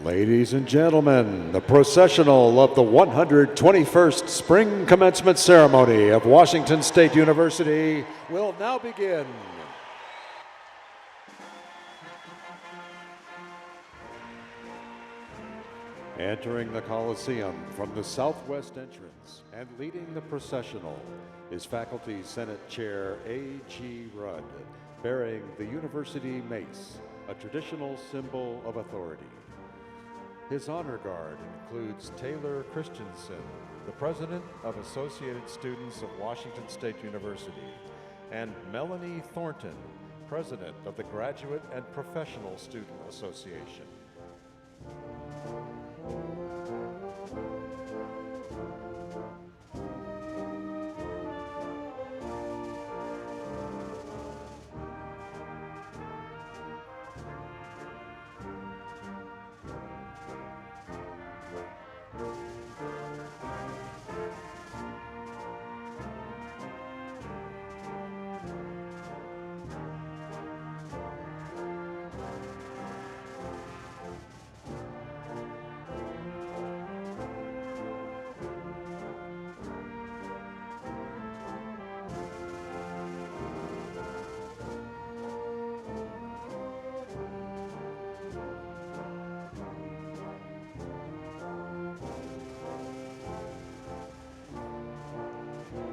Ladies and gentlemen, the processional of the 121st Spring Commencement Ceremony of Washington State University will now begin. Entering the Coliseum from the southwest entrance and leading the processional is Faculty Senate Chair A.G. Rudd, bearing the University Mace, a traditional symbol of authority. His honor guard includes Taylor Christensen, the President of Associated Students of Washington State University, and Melanie Thornton, President of the Graduate and Professional Student Association.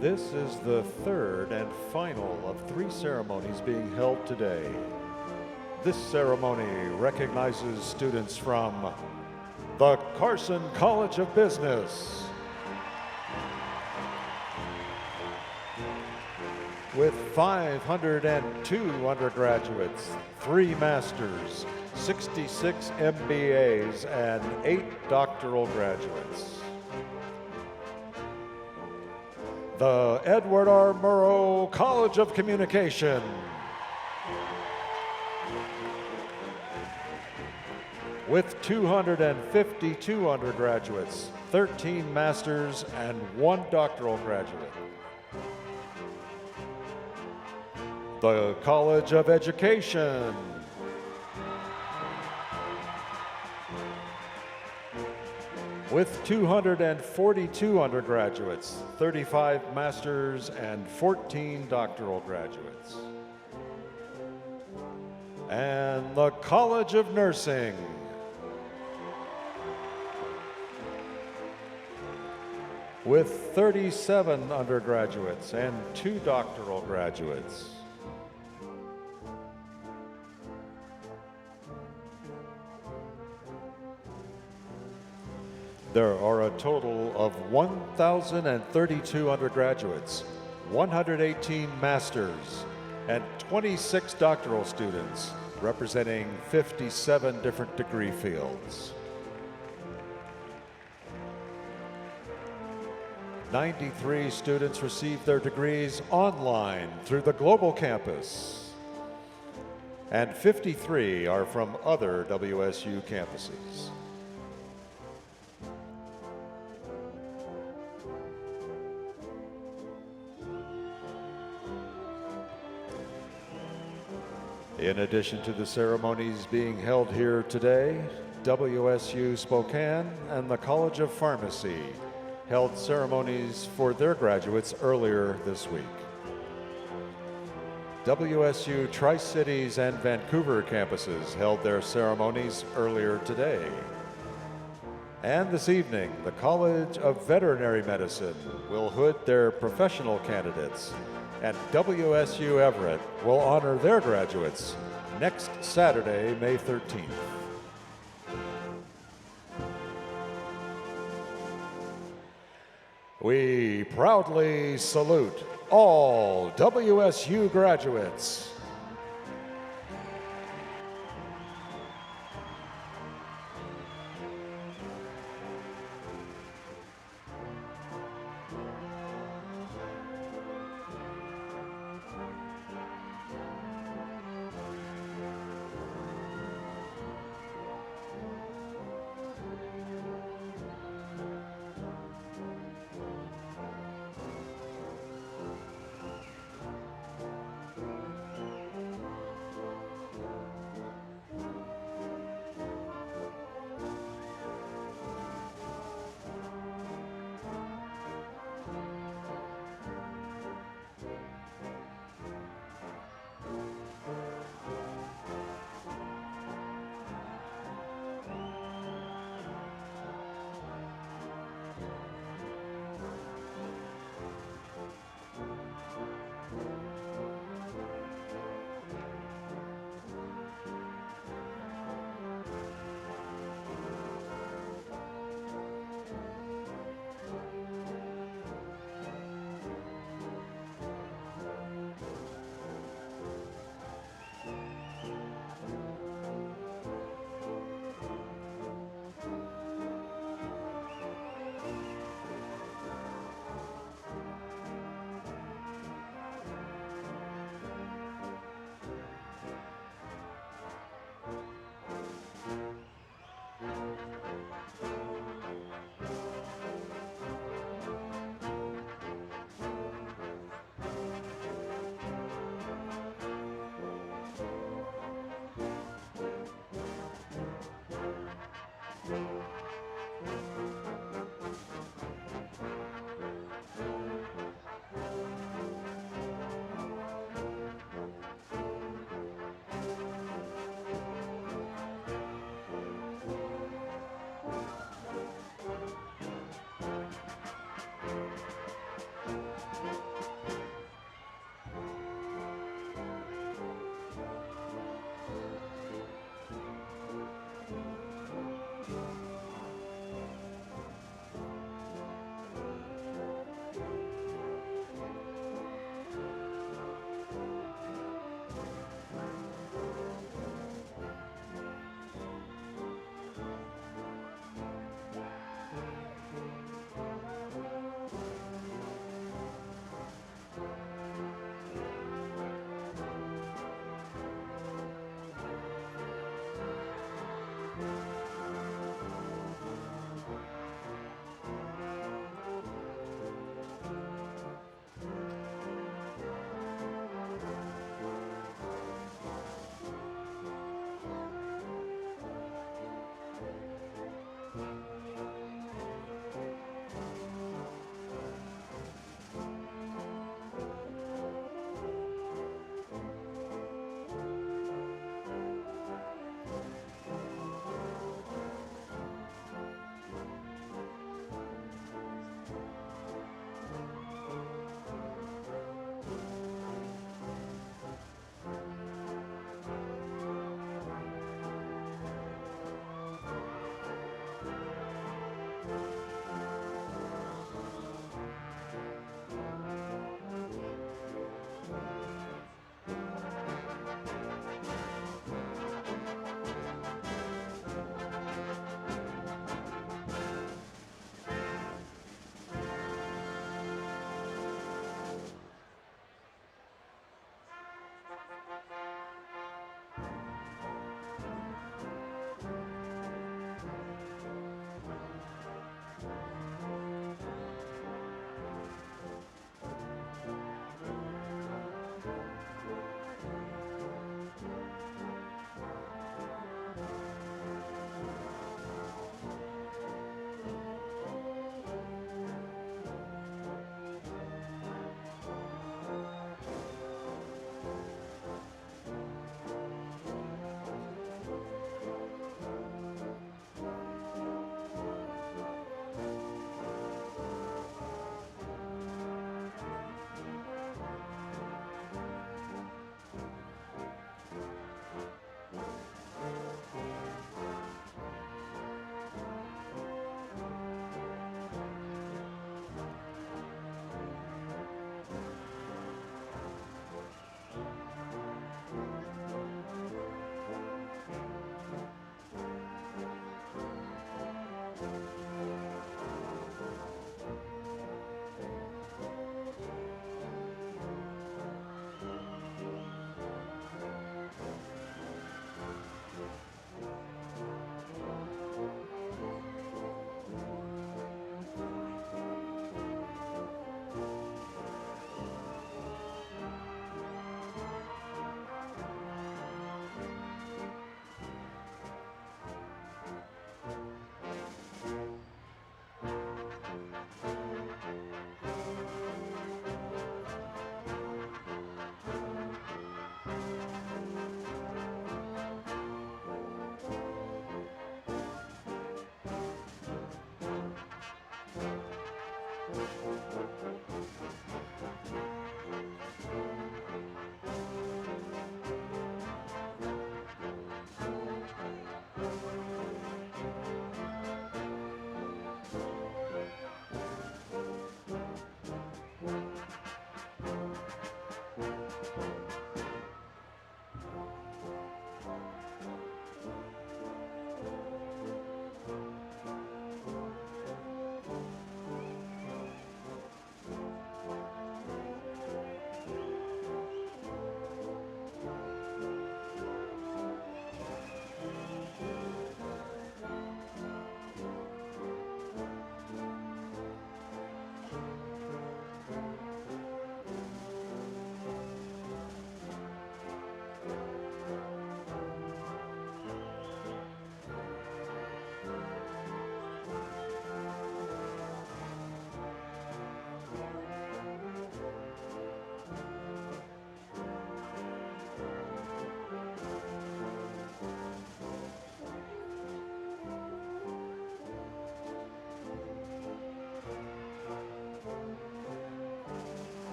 This is the third and final of 3 ceremonies being held today. This ceremony recognizes students from the Carson College of Business, with 502 undergraduates, 3 masters, 66 MBAs, and 8 doctoral graduates. The Edward R. Murrow College of Communication, with 252 undergraduates, 13 masters, and 1 doctoral graduate. The College of Education, with 242 undergraduates, 35 masters, and 14 doctoral graduates. And the College of Nursing, with 37 undergraduates and 2 doctoral graduates. There are a total of 1,032 undergraduates, 118 masters, and 26 doctoral students, representing 57 different degree fields. 93 students received their degrees online through the global campus, and 53 are from other WSU campuses. In addition to the ceremonies being held here today, WSU Spokane and the College of Pharmacy held ceremonies for their graduates earlier this week. WSU Tri-Cities and Vancouver campuses held their ceremonies earlier today. And this evening, the College of Veterinary Medicine will hood their professional candidates, and WSU Everett will honor their graduates next Saturday, May 13th. We proudly salute all WSU graduates.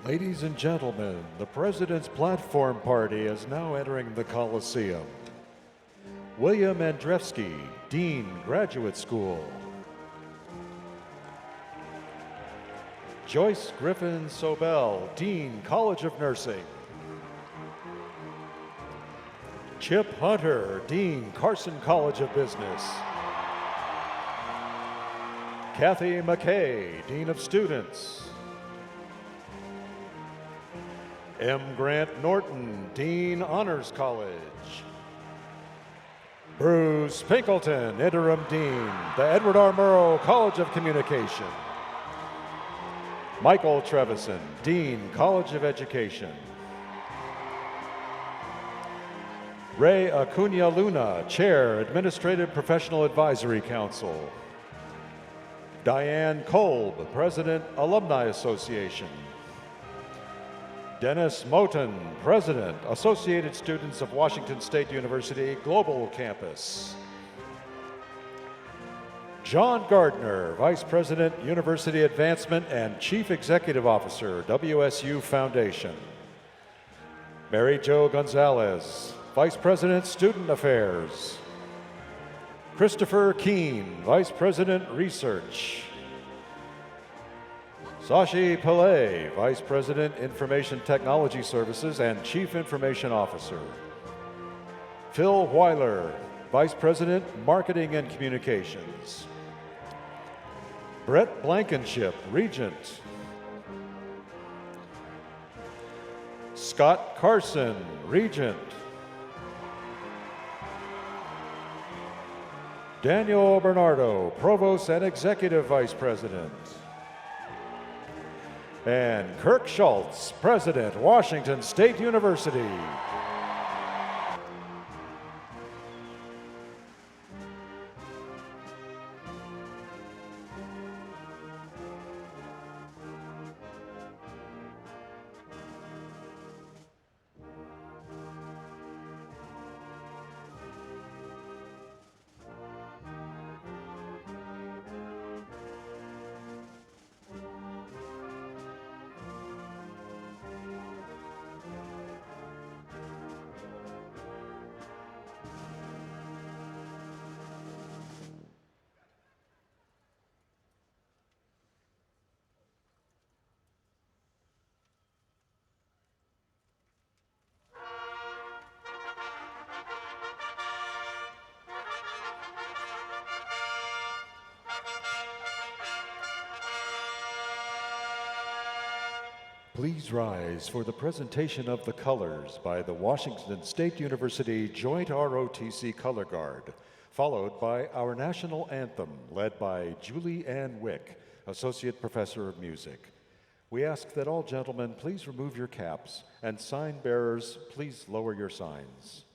Ladies and gentlemen, the President's Platform Party is now entering the Coliseum. William Andrzejewski, Dean, Graduate School. Joyce Griffin Sobel, Dean, College of Nursing. Chip Hunter, Dean, Carson College of Business. Kathy McKay, Dean of Students. M. Grant Norton, Dean, Honors College. Bruce Pinkleton, Interim Dean, the Edward R. Murrow College of Communication. Michael Trevison, Dean, College of Education. Ray Acuna Luna, Chair, Administrative Professional Advisory Council. Diane Kolb, President, Alumni Association. Dennis Moten, President, Associated Students of Washington State University Global Campus. John Gardner, Vice President, University Advancement and Chief Executive Officer, WSU Foundation. Mary Jo Gonzalez, Vice President, Student Affairs. Christopher Keene, Vice President, Research. Sashi Pillay, Vice President, Information Technology Services and Chief Information Officer. Phil Weiler, Vice President, Marketing and Communications. Brett Blankenship, Regent. Scott Carson, Regent. Daniel Bernardo, Provost and Executive Vice President. And Kirk Schultz, President, Washington State University. Please rise for the presentation of the colors by the Washington State University Joint ROTC Color Guard, followed by our national anthem led by Julie Ann Wick, Associate Professor of Music. We ask that all gentlemen please remove your caps, and sign bearers please lower your signs.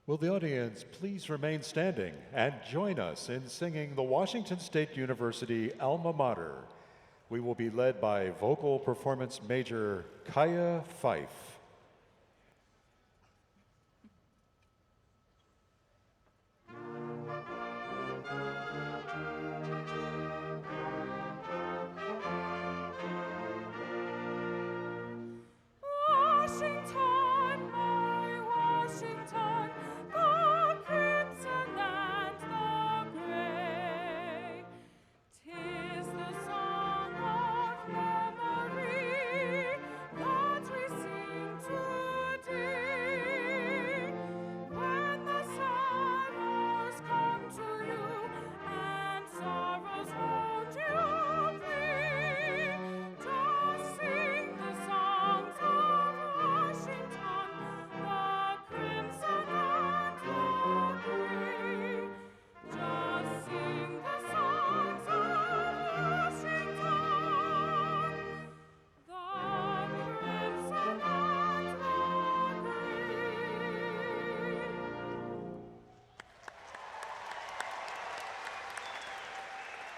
Will the audience please remain standing and join us in singing the Washington State University alma mater. We will be led by vocal performance major Kaya Fife.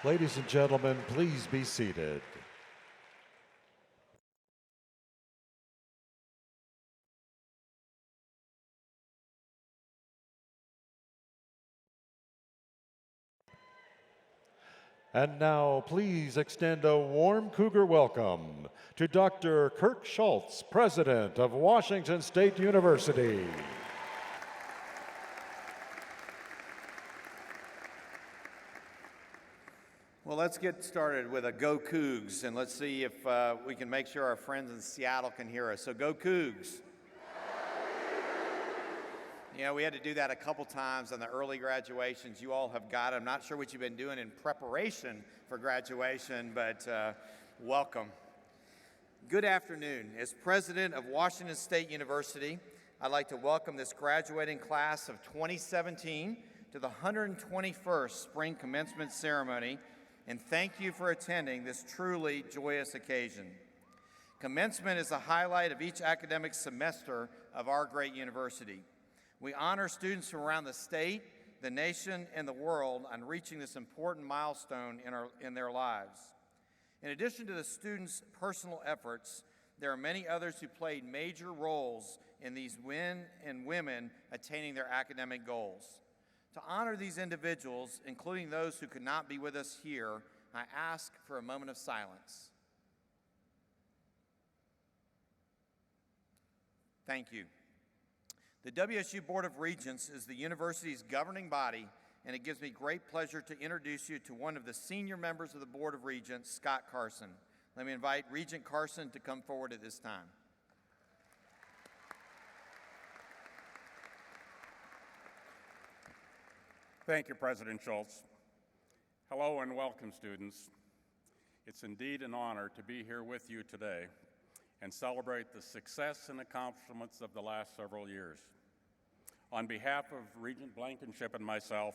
Ladies and gentlemen, please be seated. And now, please extend a warm Cougar welcome to Dr. Kirk Schultz, President of Washington State University. Well, let's get started with a Go Cougs, and let's see if we can make sure our friends in Seattle can hear us. So go Cougs. You know, we had to do that a couple times on the early graduations. You all have got it. I'm not sure what you've been doing in preparation for graduation, but welcome. Good afternoon. As president of Washington State University, I'd like to welcome this graduating class of 2017 to the 121st Spring Commencement Ceremony, and thank you for attending this truly joyous occasion. Commencement is the highlight of each academic semester of our great university. We honor students from around the state, the nation, and the world on reaching this important milestone in their lives. In addition to the students' personal efforts, there are many others who played major roles in these men and women attaining their academic goals. To honor these individuals, including those who could not be with us here, I ask for a moment of silence. Thank you. The WSU Board of Regents is the university's governing body, and it gives me great pleasure to introduce you to one of the senior members of the Board of Regents, Scott Carson. Let me invite Regent Carson to come forward at this time. Thank you, President Schultz. Hello and welcome, students. It's indeed an honor to be here with you today and celebrate the success and accomplishments of the last several years. On behalf of Regent Blankenship and myself,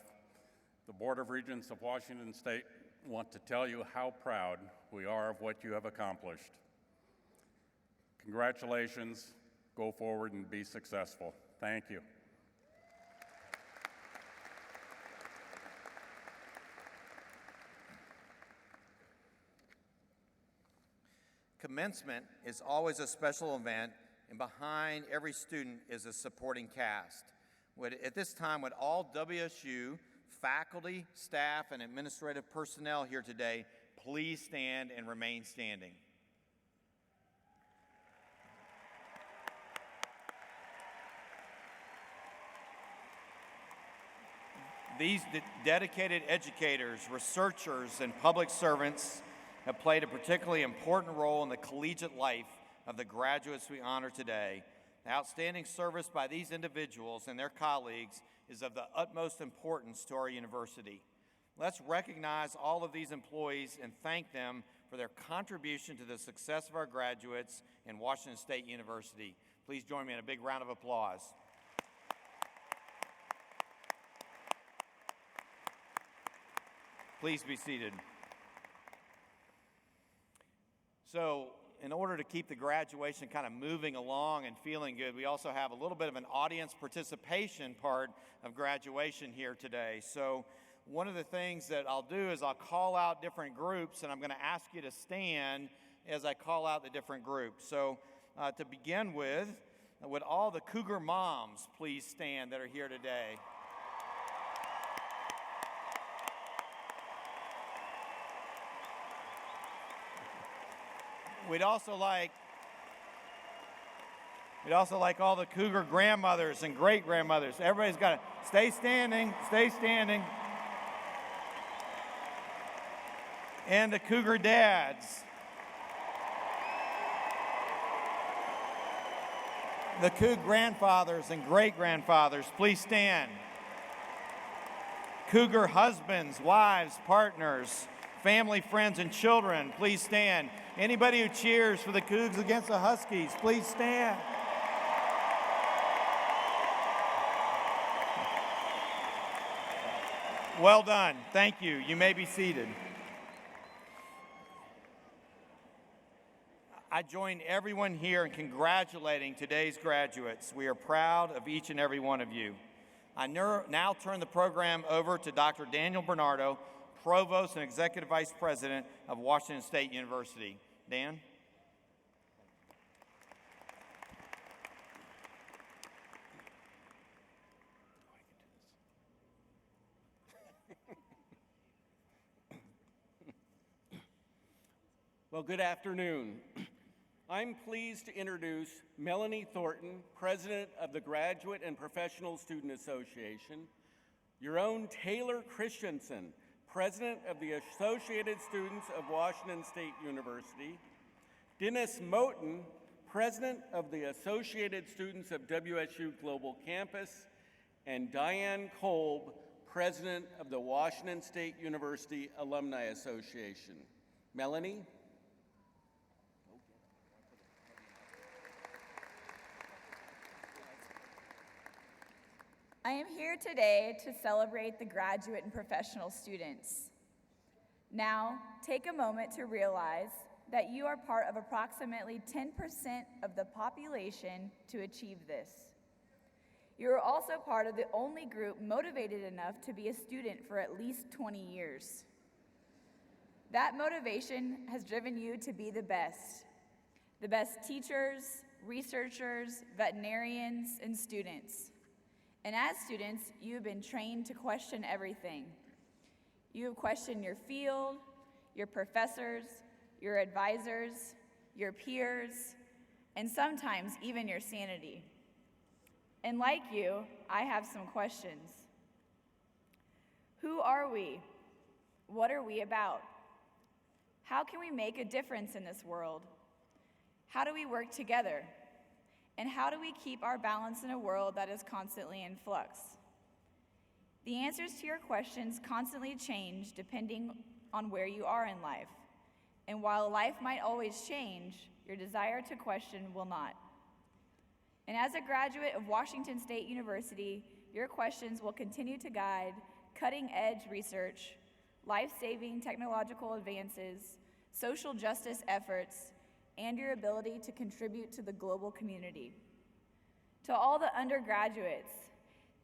the Board of Regents of Washington State want to tell you how proud we are of what you have accomplished. Congratulations, go forward and be successful. Thank you. Commencement is always a special event, and behind every student is a supporting cast. At this time, would all WSU faculty, staff, and administrative personnel here today please stand and remain standing? These dedicated educators, researchers, and public servants have played a particularly important role in the collegiate life of the graduates we honor today. The outstanding service by these individuals and their colleagues is of the utmost importance to our university. Let's recognize all of these employees and thank them for their contribution to the success of our graduates in Washington State University. Please join me in a big round of applause. Please be seated. So, in order to keep the graduation kind of moving along and feeling good, we also have a little bit of an audience participation part of graduation here today. So, one of the things that I'll do is I'll call out different groups, and I'm going to ask you to stand as I call out the different groups. So, to begin with, would all the Cougar moms please stand that are here today? We'd also like all the Cougar grandmothers and great-grandmothers. Everybody's got to stay standing, stay standing. And the Cougar dads. The Cougar grandfathers and great-grandfathers, please stand. Cougar husbands, wives, partners, family, friends, and children, please stand. Anybody who cheers for the Cougs against the Huskies, please stand. Well done. Thank you. You may be seated. I join everyone here in congratulating today's graduates. We are proud of each and every one of you. I now turn the program over to Dr. Daniel Bernardo, Provost and Executive Vice President of Washington State University. Dan? Well, good afternoon. I'm pleased to introduce Melanie Thornton, President of the Graduate and Professional Student Association, your own Taylor Christensen, President of the Associated Students of Washington State University, Dennis Moten, President of the Associated Students of WSU Global Campus, and Diane Kolb, President of the Washington State University Alumni Association. Melanie? I am here today to celebrate the graduate and professional students. Now, take a moment to realize that you are part of approximately 10% of the population to achieve this. You are also part of the only group motivated enough to be a student for at least 20 years. That motivation has driven you to be the best teachers, researchers, veterinarians, and students. And as students, you have been trained to question everything. You have questioned your field, your professors, your advisors, your peers, and sometimes even your sanity. And like you, I have some questions. Who are we? What are we about? How can we make a difference in this world? How do we work together? And how do we keep our balance in a world that is constantly in flux? The answers to your questions constantly change depending on where you are in life. And while life might always change, your desire to question will not. And as a graduate of Washington State University, your questions will continue to guide cutting-edge research, life-saving technological advances, social justice efforts, and your ability to contribute to the global community. To all the undergraduates,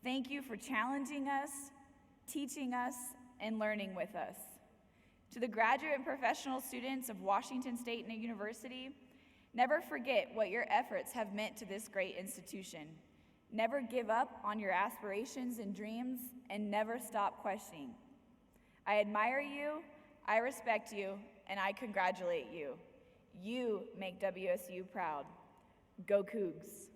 thank you for challenging us, teaching us, and learning with us. To the graduate and professional students of Washington State University, never forget what your efforts have meant to this great institution. Never give up on your aspirations and dreams, and never stop questioning. I admire you, I respect you, and I congratulate you. You make WSU proud. Go Cougs.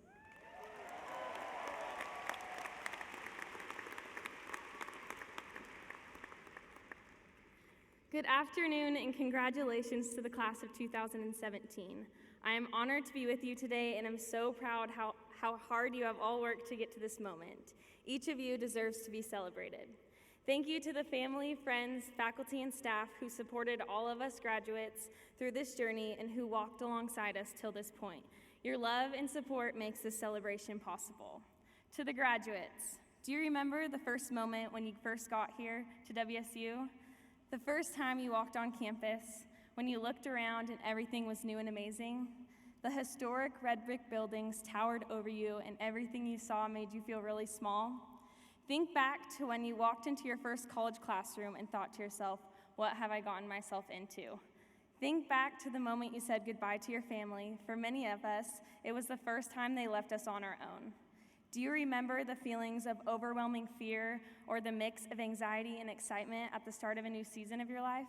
Good afternoon and congratulations to the class of 2017. I am honored to be with you today and I'm so proud how hard you have all worked to get to this moment. Each of you deserves to be celebrated. Thank you to the family, friends, faculty, and staff who supported all of us graduates through this journey and who walked alongside us till this point. Your love and support makes this celebration possible. To the graduates, do you remember the first moment when you first got here to WSU? The first time you walked on campus, when you looked around and everything was new and amazing? The historic red brick buildings towered over you and everything you saw made you feel really small? Think back to when you walked into your first college classroom and thought to yourself, what have I gotten myself into? Think back to the moment you said goodbye to your family. For many of us, it was the first time they left us on our own. Do you remember the feelings of overwhelming fear or the mix of anxiety and excitement at the start of a new season of your life?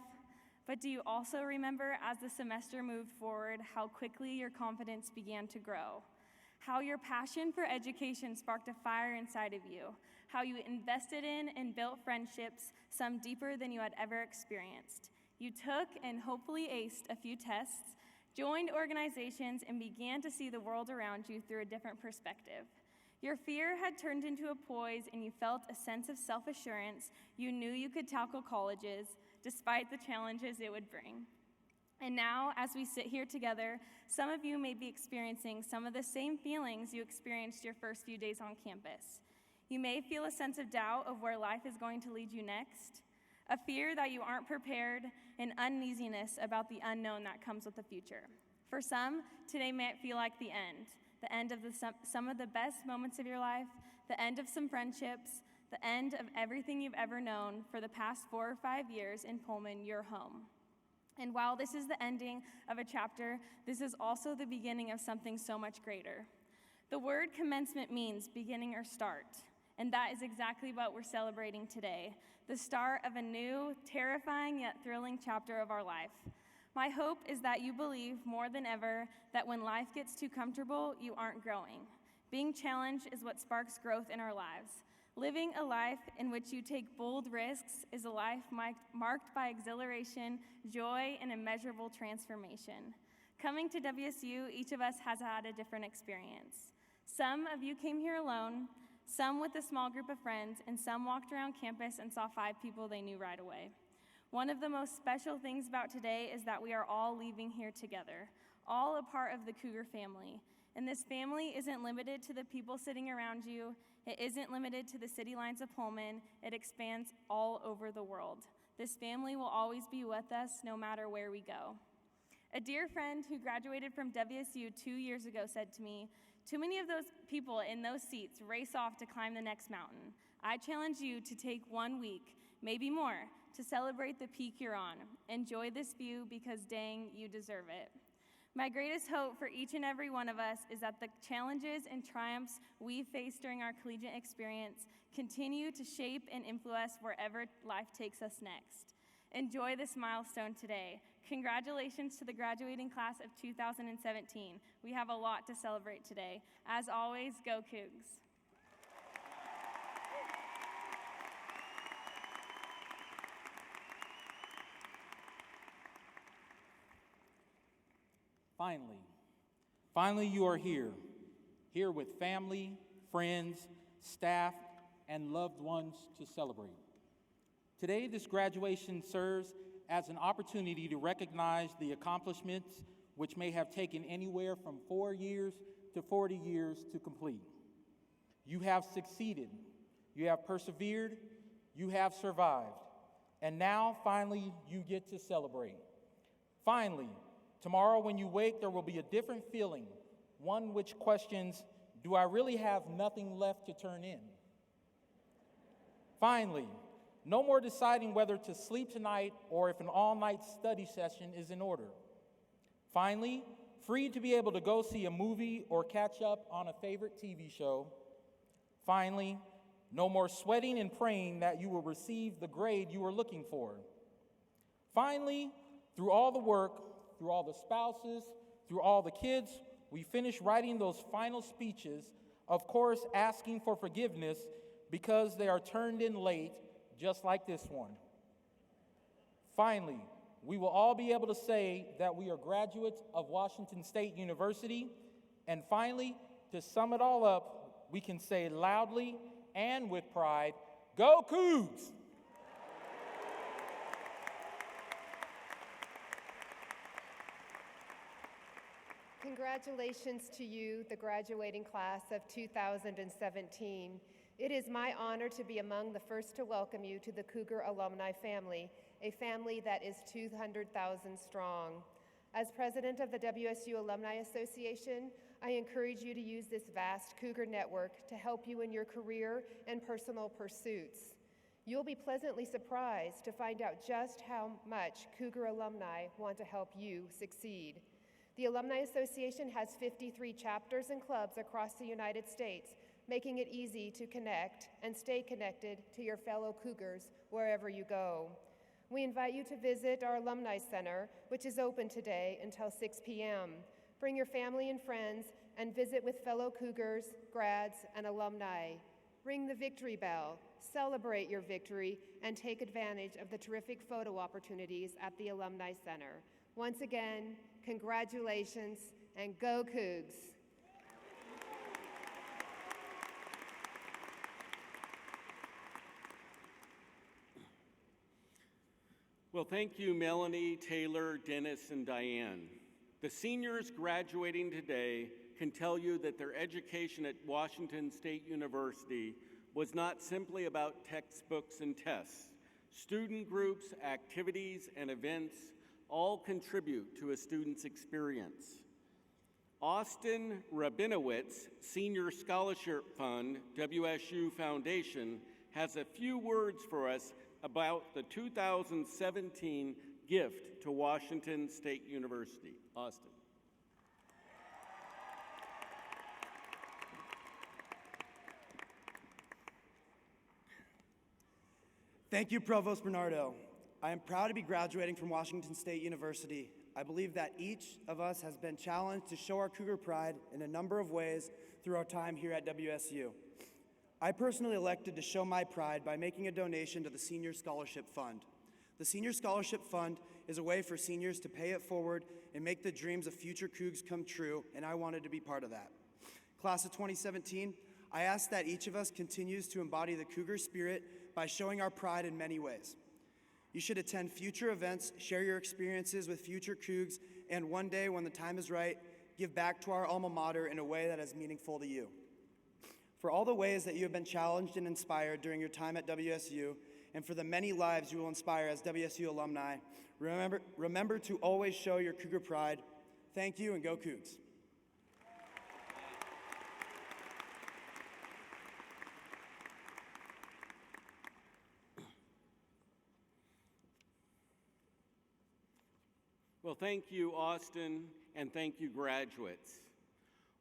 But do you also remember, as the semester moved forward, how quickly your confidence began to grow? How your passion for education sparked a fire inside of you? How you invested in and built friendships, some deeper than you had ever experienced? You took and hopefully aced a few tests, joined organizations, and began to see the world around you through a different perspective. Your fear had turned into a poise, and you felt a sense of self-assurance. You knew you could tackle colleges, despite the challenges it would bring. And now, as we sit here together, some of you may be experiencing some of the same feelings you experienced your first few days on campus. You may feel a sense of doubt of where life is going to lead you next, a fear that you aren't prepared, and uneasiness about the unknown that comes with the future. For some, today might feel like the end of some of the best moments of your life, the end of some friendships, the end of everything you've ever known for the past 4 or 5 years in Pullman, your home. And while this is the ending of a chapter, this is also the beginning of something so much greater. The word commencement means beginning or start, and that is exactly what we're celebrating today, the start of a new, terrifying yet thrilling chapter of our life. My hope is that you believe more than ever that when life gets too comfortable, you aren't growing. Being challenged is what sparks growth in our lives. Living a life in which you take bold risks is a life marked by exhilaration, joy, and immeasurable transformation. Coming to WSU, each of us has had a different experience. Some of you came here alone, some with a small group of friends, and some walked around campus and saw 5 people they knew right away. One of the most special things about today is that we are all leaving here together, all a part of the Cougar family. And this family isn't limited to the people sitting around you. It isn't limited to the city lines of Pullman. It expands all over the world. This family will always be with us no matter where we go. A dear friend who graduated from WSU 2 years ago said to me, "Too many of those people in those seats race off to climb the next mountain. I challenge you to take 1 week, maybe more, to celebrate the peak you're on. Enjoy this view because dang, you deserve it." My greatest hope for each and every one of us is that the challenges and triumphs we face during our collegiate experience continue to shape and influence wherever life takes us next. Enjoy this milestone today. Congratulations to the graduating class of 2017. We have a lot to celebrate today. As always, go Cougs. Finally you are here with family, friends, staff, and loved ones to celebrate. Today, this graduation serves as an opportunity to recognize the accomplishments which may have taken anywhere from 4 years to 40 years to complete. You have succeeded, you have persevered, you have survived, and now finally you get to celebrate. Finally, tomorrow when you wake, there will be a different feeling, one which questions, do I really have nothing left to turn in? Finally, no more deciding whether to sleep tonight or if an all-night study session is in order. Finally, free to be able to go see a movie or catch up on a favorite TV show. Finally, no more sweating and praying that you will receive the grade you were looking for. Finally, through all the work, through all the spouses, through all the kids, we finish writing those final speeches, of course asking for forgiveness because they are turned in late, just like this one. Finally, we will all be able to say that we are graduates of Washington State University, and finally, to sum it all up, we can say loudly and with pride, go Cougs! Congratulations to you, the graduating class of 2017. It is my honor to be among the first to welcome you to the Cougar Alumni family, a family that is 200,000 strong. As president of the WSU Alumni Association, I encourage you to use this vast Cougar network to help you in your career and personal pursuits. You'll be pleasantly surprised to find out just how much Cougar alumni want to help you succeed. The Alumni Association has 53 chapters and clubs across the United States, making it easy to connect and stay connected to your fellow Cougars wherever you go. We invite you to visit our Alumni Center, which is open today until 6 p.m. Bring your family and friends and visit with fellow Cougars, grads, and alumni. Ring the victory bell, celebrate your victory, and take advantage of the terrific photo opportunities at the Alumni Center. Once again, congratulations, and go Cougs! Well, thank you, Melanie, Taylor, Dennis, and Diane. The seniors graduating today can tell you that their education at Washington State University was not simply about textbooks and tests. Student groups, activities, and events all contribute to a student's experience. Austin Rabinowitz Senior Scholarship Fund, WSU Foundation, has a few words for us about the 2017 gift to Washington State University. Austin. Thank you, Provost Bernardo. I am proud to be graduating from Washington State University. I believe that each of us has been challenged to show our Cougar pride in a number of ways through our time here at WSU. I personally elected to show my pride by making a donation to the Senior Scholarship Fund. The Senior Scholarship Fund is a way for seniors to pay it forward and make the dreams of future Cougs come true, and I wanted to be part of that. Class of 2017, I ask that each of us continues to embody the Cougar spirit by showing our pride in many ways. You should attend future events, share your experiences with future Cougs, and one day, when the time is right, give back to our alma mater in a way that is meaningful to you. For all the ways that you have been challenged and inspired during your time at WSU, and for the many lives you will inspire as WSU alumni, remember to always show your Cougar pride. Thank you, and go Cougs. Well, thank you, Austin, and thank you, graduates.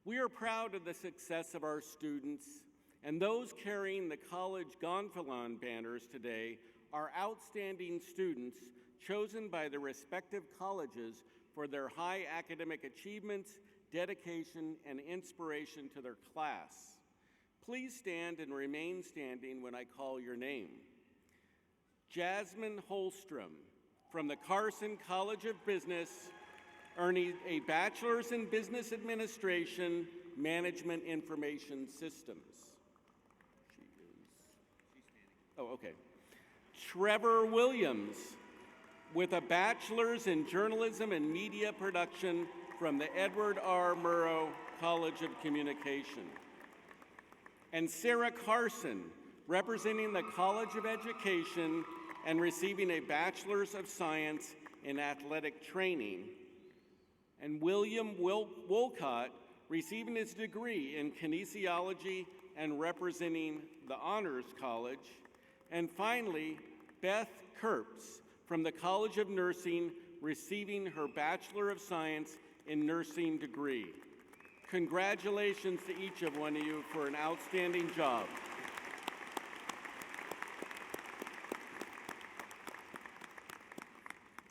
We are proud of the success of our students, and those carrying the college gonfalon banners today are outstanding students chosen by their respective colleges for their high academic achievements, dedication, and inspiration to their class. Please stand and remain standing when I call your name. Jasmine Holstrom, from the Carson College of Business, earning a bachelor's in business administration, management information systems. Oh, okay. Trevor Williams, with a bachelor's in journalism and media production from the Edward R. Murrow College of Communication. And Sarah Carson, representing the College of Education and receiving a Bachelor's of Science in Athletic Training, and William Wolcott, receiving his degree in kinesiology and representing the Honors College, and finally, Beth Kurtz from the College of Nursing, receiving her Bachelor of Science in Nursing degree. Congratulations to each of one of you for an outstanding job.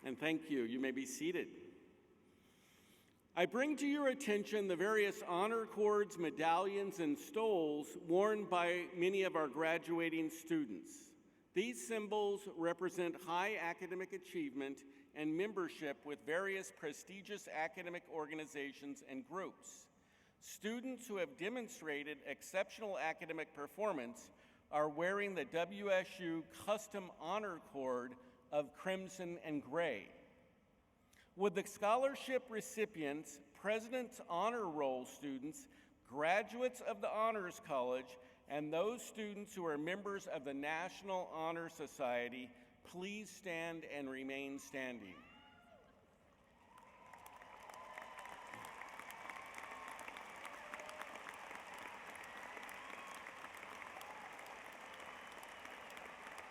And thank you. You may be seated. I bring to your attention the various honor cords, medallions, and stoles worn by many of our graduating students. These symbols represent high academic achievement and membership with various prestigious academic organizations and groups. Students who have demonstrated exceptional academic performance are wearing the WSU Custom Honor Cord of crimson and gray. Would the scholarship recipients, President's Honor Roll students, graduates of the Honors College, and those students who are members of the National Honor Society please stand and remain standing?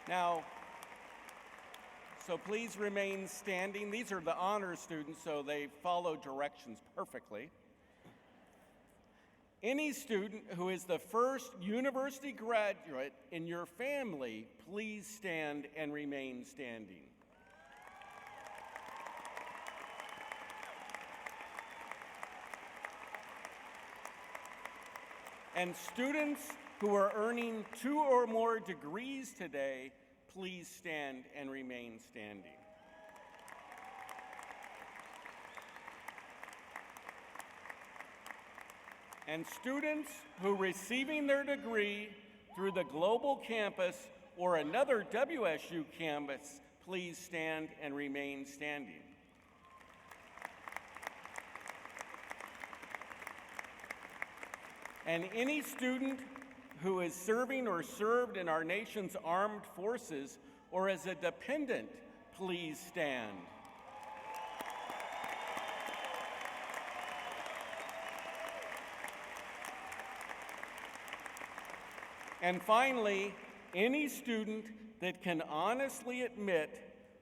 Now, so please remain standing. These are the honor students, so they follow directions perfectly. Any student who is the first university graduate in your family, please stand and remain standing. And students who are earning 2 or more degrees today, please stand and remain standing. And students who are receiving their degree through the global campus or another WSU campus, please stand and remain standing. And any student who is serving or served in our nation's armed forces or as a dependent, please stand. And finally, any student that can honestly admit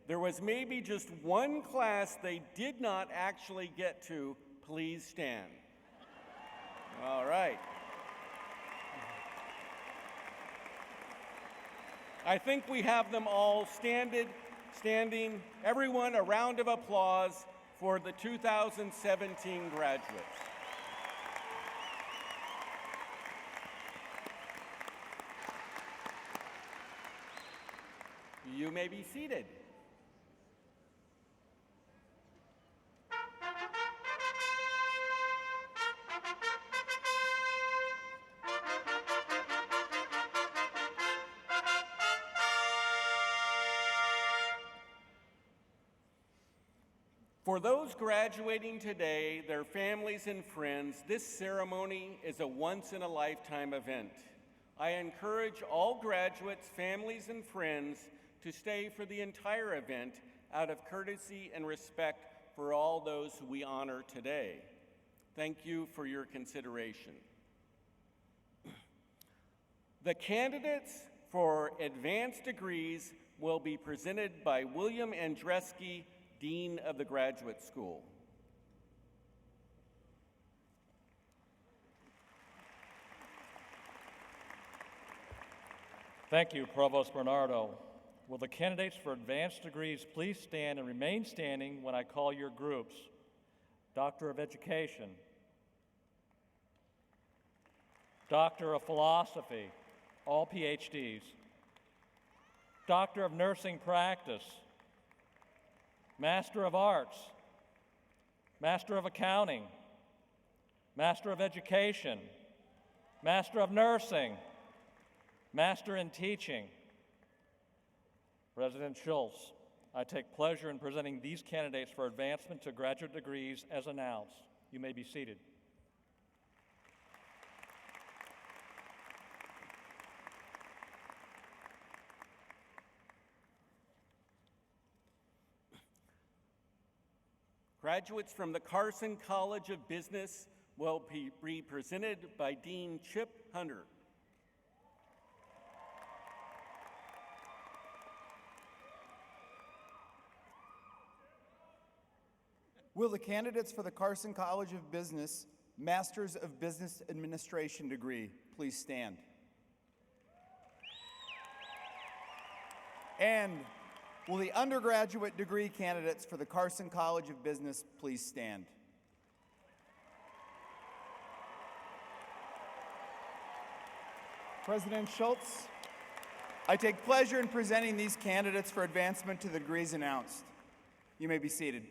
there was maybe just one class they did not actually get to, please stand. All right. I think we have them all standing. Everyone, a round of applause for the 2017 graduates. You may be seated. For those graduating today, their families and friends, this ceremony is a once-in-a-lifetime event. I encourage all graduates, families, and friends to stay for the entire event out of courtesy and respect for all those who we honor today. Thank you for your consideration. The candidates for advanced degrees will be presented by William Andreski, Dean of the Graduate School. Thank you, Provost Bernardo. Will the candidates for advanced degrees please stand and remain standing when I call your groups? Doctor of Education, Doctor of Philosophy, all PhDs, Doctor of Nursing Practice, Master of Arts, Master of Accounting, Master of Education, Master of Nursing, Master in Teaching. President Schultz, I take pleasure in presenting these candidates for advancement to graduate degrees as announced. You may be seated. Graduates from the Carson College of Business will be presented by Dean Chip Hunter. Will the candidates for the Carson College of Business Masters of Business Administration degree please stand? And will the undergraduate degree candidates for the Carson College of Business please stand? President Schultz, I take pleasure in presenting these candidates for advancement to the degrees announced. You may be seated.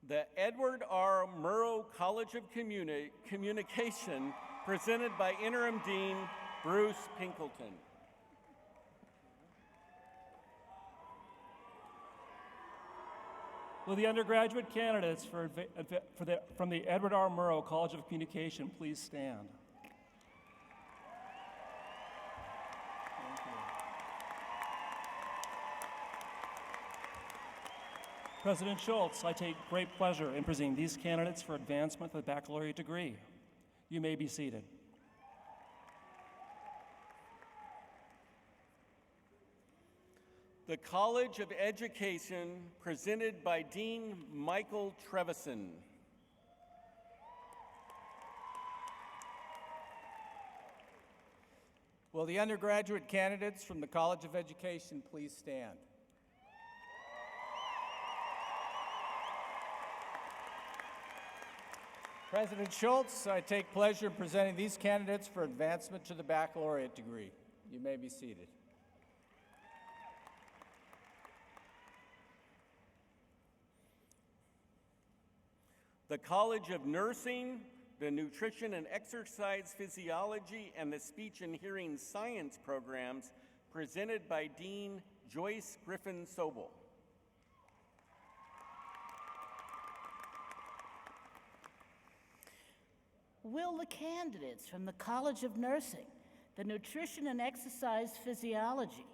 The Edward R. Murrow College of Communication presented by Interim Dean Bruce Pinkleton. Will the undergraduate candidates from the Edward R. Murrow College of Communication please stand? Thank you. President Schultz, I take great pleasure in presenting these candidates for advancement to the baccalaureate degree. You may be seated. The College of Education, presented by Dean Michael Trevison. Will the undergraduate candidates from the College of Education please stand? President Schultz, I take pleasure in presenting these candidates for advancement to the baccalaureate degree. You may be seated. The College of Nursing, the Nutrition and Exercise Physiology, and the Speech and Hearing Science programs, presented by Dean Joyce Griffin Sobel. Will the candidates from the College of Nursing, the Nutrition and Exercise Physiology,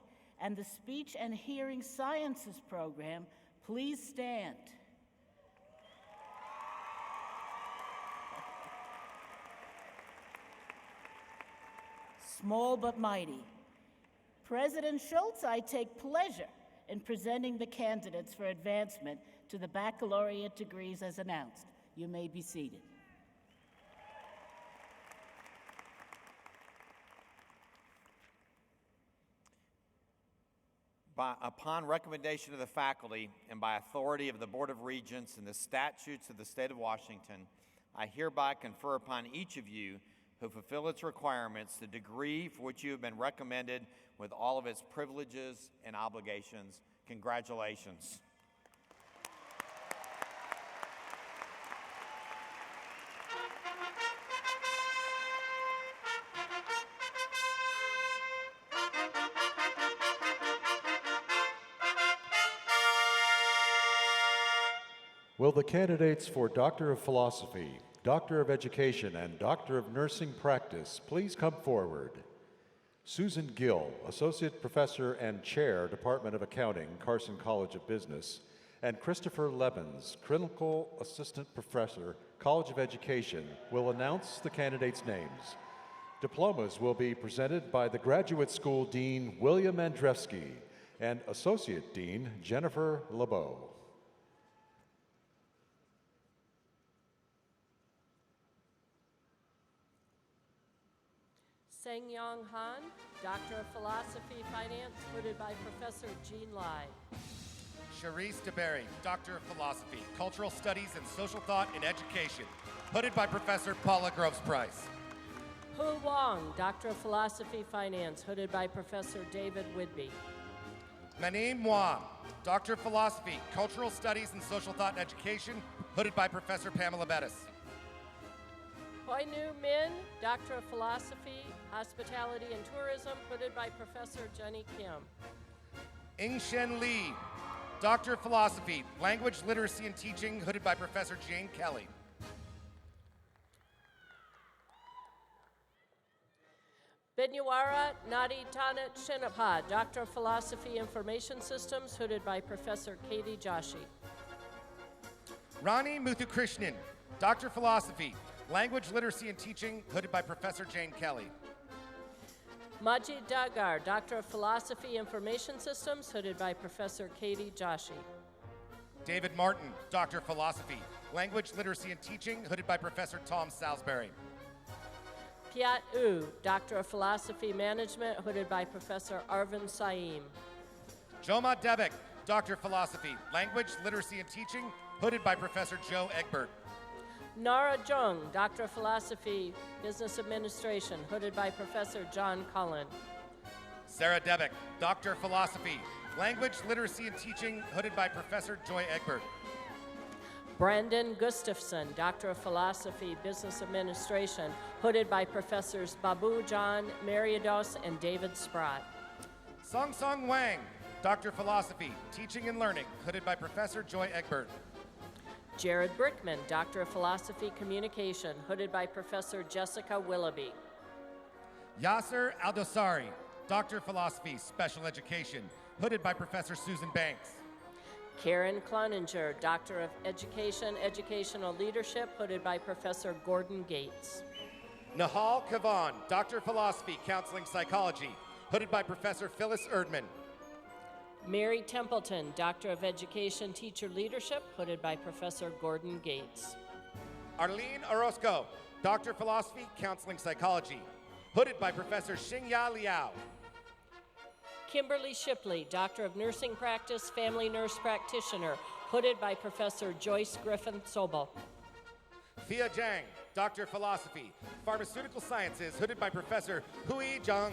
and the Speech and Hearing Sciences program please stand? Small but mighty. President Schultz, I take pleasure in presenting the candidates for advancement to the baccalaureate degrees as announced. You may be seated. Upon recommendation of the faculty and by authority of the Board of Regents and the statutes of the state of Washington, I hereby confer upon each of you who fulfill its requirements the degree for which you have been recommended with all of its privileges and obligations. Congratulations. Will the candidates for Doctor of Philosophy, Doctor of Education, and Doctor of Nursing Practice please come forward? Susan Gill, Associate Professor and Chair, Department of Accounting, Carson College of Business, and Christopher Levins, Clinical Assistant Professor, College of Education, will announce the candidates' names. Diplomas will be presented by the Graduate School Dean William Andrewski and Associate Dean Jennifer LeBeau. Sang-Yong Han, Doctor of Philosophy, Finance, hooded by Professor Jean Lai. Charisse DeBerry, Doctor of Philosophy, Cultural Studies and Social Thought in Education, hooded by Professor Paula Groves-Price. Hu Wong, Doctor of Philosophy, Finance, hooded by Professor David Whidbey. Manim Moi, Doctor of Philosophy, Cultural Studies and Social Thought in Education, hooded by Professor Pamela Bettis. Hoi Nu Min, Doctor of Philosophy, Hospitality and Tourism, hooded by Professor Jenny Kim. Ing Shen Lee, Doctor of Philosophy, Language, Literacy and Teaching, hooded by Professor Jane Kelly. Binyawara Nadi Tanit Shinapha, Doctor of Philosophy, Information Systems, hooded by Professor Katie Joshi. Rani Muthukrishnan, Doctor of Philosophy, Language, Literacy and Teaching, hooded by Professor Jane Kelly. Majid Dagar, Doctor of Philosophy, Information Systems, hooded by Professor Katie Joshi. David Martin, Doctor of Philosophy, Language, Literacy and Teaching, hooded by Professor Tom Salisbury. Piat U, Doctor of Philosophy, Management, hooded by Professor Arvind Saeem. Joma Devik, Doctor of Philosophy, Language, Literacy and Teaching, hooded by Professor Joe Egbert. Nara Jung, Doctor of Philosophy, Business Administration, hooded by Professor John Cullen. Sarah Devick, Doctor of Philosophy, Language, Literacy and Teaching, hooded by Professor Joy Egbert. Brandon Gustafson, Doctor of Philosophy, Business Administration, hooded by Professors Babu John Mariados and David Sprott. Song Song Wang, Doctor of Philosophy, Teaching and Learning, hooded by Professor Joy Egbert. Jared Brickman, Doctor of Philosophy, Communication, hooded by Professor Jessica Willoughby. Yasser Aldosari, Doctor of Philosophy, Special Education, hooded by Professor Susan Banks. Karen Cloninger, Doctor of Education, Educational Leadership, hooded by Professor Gordon Gates. Nahal Kavan, Doctor of Philosophy, Counseling Psychology, hooded by Professor Phyllis Erdman. Mary Templeton, Doctor of Education, Teacher Leadership, hooded by Professor Gordon Gates. Arlene Orozco, Doctor of Philosophy, Counseling Psychology, hooded by Professor Xingya Liao. Kimberly Shipley, Doctor of Nursing Practice, Family Nurse Practitioner, hooded by Professor Joyce Griffin Sobel. Thea Zhang, Doctor of Philosophy, Pharmaceutical Sciences, hooded by Professor Hui Zhang.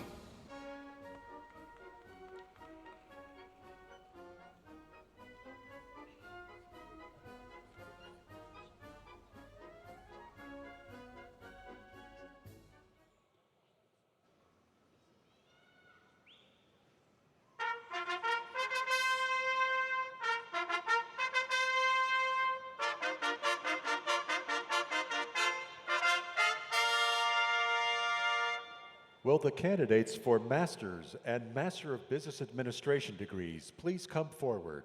Will the candidates for Master's and Master of Business Administration degrees please come forward?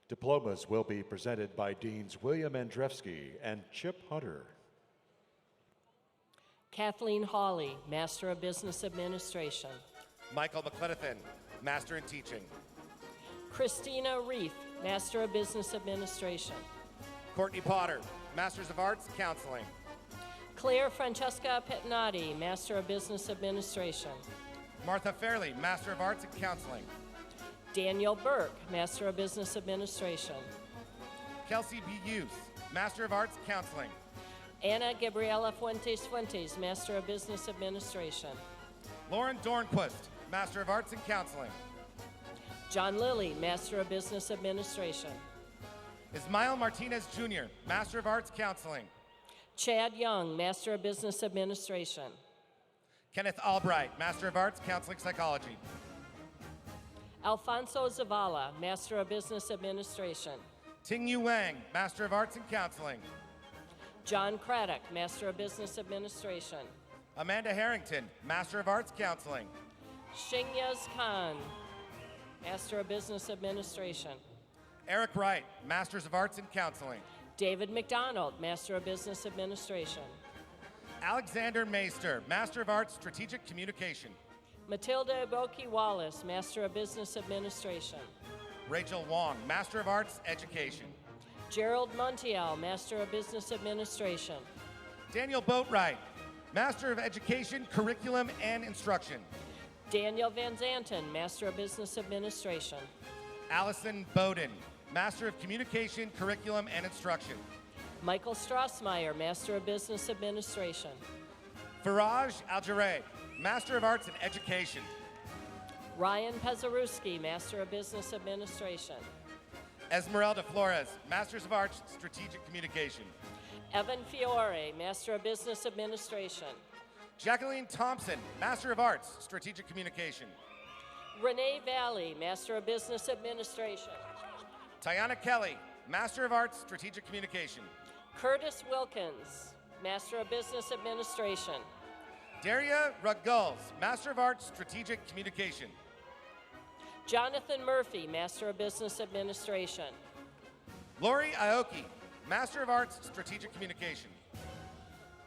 Diplomas will be presented by Deans William Andrewski and Chip Hunter. Kathleen Hawley, Master of Business Administration. Michael McClenathan, Master in Teaching. Christina Reith, Master of Business Administration. Courtney Potter, Masters of Arts, Counseling. Claire Francesca Pettinati, Master of Business Administration. Martha Fairley, Master of Arts and Counseling. Daniel Burke, Master of Business Administration. Kelsey B. Hughes, Master of Arts, Counseling. Ana Gabriela Fuentes Fuentes, Master of Business Administration. Lauren Dornquist, Master of Arts and Counseling. John Lilly, Master of Business Administration. Ismael Martinez Jr., Master of Arts, Counseling. Chad Young, Master of Business Administration. Kenneth Albright, Master of Arts, Counseling Psychology. Alfonso Zavala, Master of Business Administration. Ting-Yu Wang, Master of Arts and Counseling. John Craddock, Master of Business Administration. Amanda Harrington, Master of Arts, Counseling. Shingyaz Khan, Master of Business Administration. Eric Wright, Masters of Arts and Counseling. David McDonald, Master of Business Administration. Alexander Meister, Master of Arts, Strategic Communication. Matilda Boki Wallace, Master of Business Administration. Rachel Wong, Master of Arts, Education. Gerald Montiel, Master of Business Administration. Daniel Boatwright, Master of Education, Curriculum and Instruction. Daniel Van Zanten, Master of Business Administration. Allison Bowden, Master of Communication, Curriculum and Instruction. Michael Strassmeyer, Master of Business Administration. Faraj Aljareh, Master of Arts in Education. Ryan Pezaruski, Master of Business Administration. Esmeralda Flores, Masters of Arts, Strategic Communication. Evan Fiore, Master of Business Administration. Jacqueline Thompson, Master of Arts, Strategic Communication. Renee Valley, Master of Business Administration. Tiana Kelly, Master of Arts, Strategic Communication. Curtis Wilkins, Master of Business Administration. Daria Ruggles, Master of Arts, Strategic Communication. Jonathan Murphy, Master of Business Administration. Lori Aoki, Master of Arts, Strategic Communication.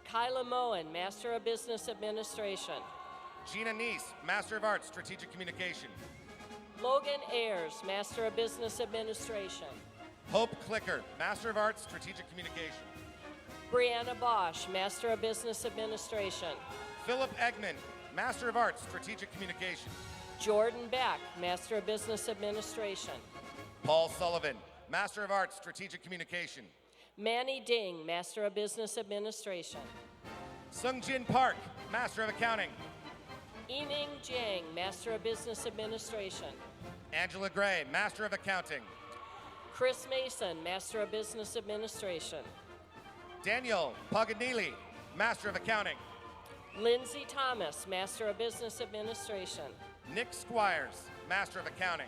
Kyla Moen, Master of Business Administration. Gina Neese, Master of Arts, Strategic Communication. Logan Ayers, Master of Business Administration. Hope Clicker, Master of Arts, Strategic Communication. Brianna Bosch, Master of Business Administration. Philip Eggman, Master of Arts, Strategic Communication. Jordan Beck, Master of Business Administration. Paul Sullivan, Master of Arts, Strategic Communication. Manny Ding, Master of Business Administration. Sung Jin Park, Master of Accounting. Yining Jiang, Master of Business Administration. Angela Gray, Master of Accounting. Chris Mason, Master of Business Administration. Daniel Paganili, Master of Accounting. Lindsay Thomas, Master of Business Administration. Nick Squires, Master of Accounting.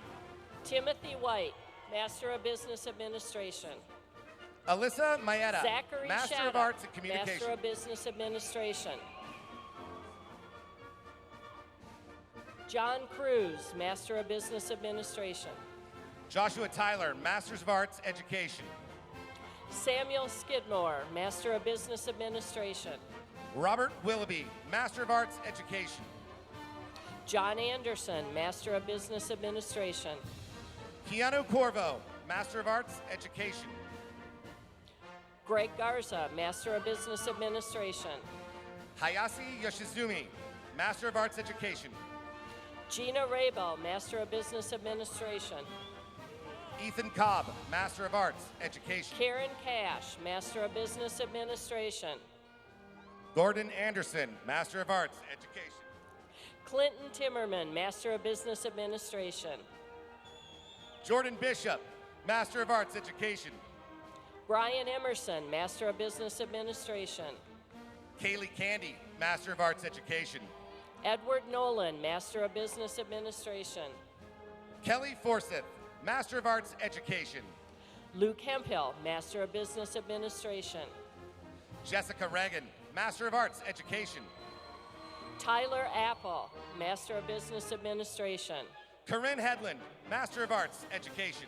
Timothy White, Master of Business Administration. Alyssa Maeda, Zachary Master Shatta, of Arts and Communication. Master of Business Administration. John Cruz, Master of Business Administration. Joshua Tyler, Masters of Arts Education. Samuel Skidmore, Master of Business Administration. Robert Willoughby, Master of Arts Education. John Anderson, Master of Business Administration. Keanu Corvo, Master of Arts Education. Greg Garza, Master of Business Administration. Hayase Yoshizumi, Master of Arts Education. Gina Rabel, Master of Business Administration. Ethan Cobb, Master of Arts Education. Karen Cash, Master of Business Administration. Gordon Anderson, Master of Arts Education. Clinton Timmerman, Master of Business Administration. Jordan Bishop, Master of Arts Education. Brian Emerson, Master of Business Administration. Kaylee Candy, Master of Arts Education. Edward Nolan, Master of Business Administration. Kelly Forsyth, Master of Arts Education. Luke Hemphill, Master of Business Administration. Jessica Reagan, Master of Arts Education. Tyler Apple, Master of Business Administration. Corinne Headland, Master of Arts Education.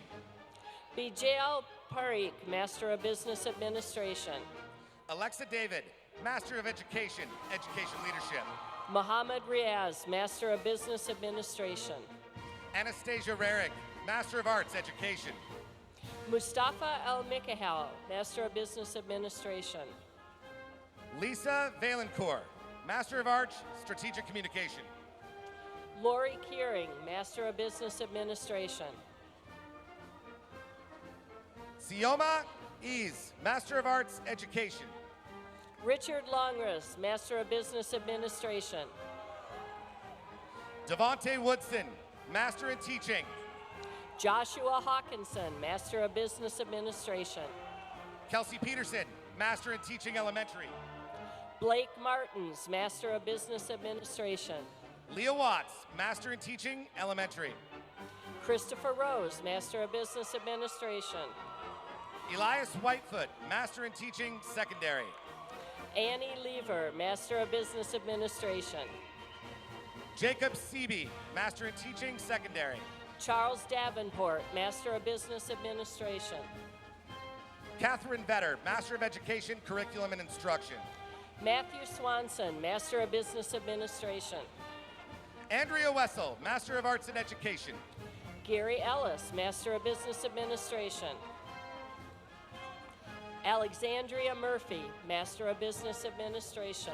Bijal Parikh, Master of Business Administration. Alexa David, Master of Education, Education Leadership. Mohammed Riaz, Master of Business Administration. Anastasia Rarick, Master of Arts Education. Mustafa El-Mikahel, Master of Business Administration. Lisa Valencourt, Master of Arts Strategic Communication. Lori Kearing, Master of Business Administration. Sioma Ease, Master of Arts Education. Richard Longris, Master of Business Administration. Devontae Woodson, Master in Teaching. Joshua Hawkinson, Master of Business Administration. Kelsey Peterson, Master in Teaching Elementary. Blake Martins, Master of Business Administration. Leah Watts, Master in Teaching Elementary. Christopher Rose, Master of Business Administration. Elias Whitefoot, Master in Teaching Secondary. Annie Lever, Master of Business Administration. Jacob Seeby, Master in Teaching Secondary. Charles Davenport, Master of Business Administration. Catherine Vetter, Master of Education, Curriculum and Instruction. Matthew Swanson, Master of Business Administration. Andrea Wessel, Master of Arts in Education. Gary Ellis, Master of Business Administration. Alexandria Murphy, Master of Business Administration.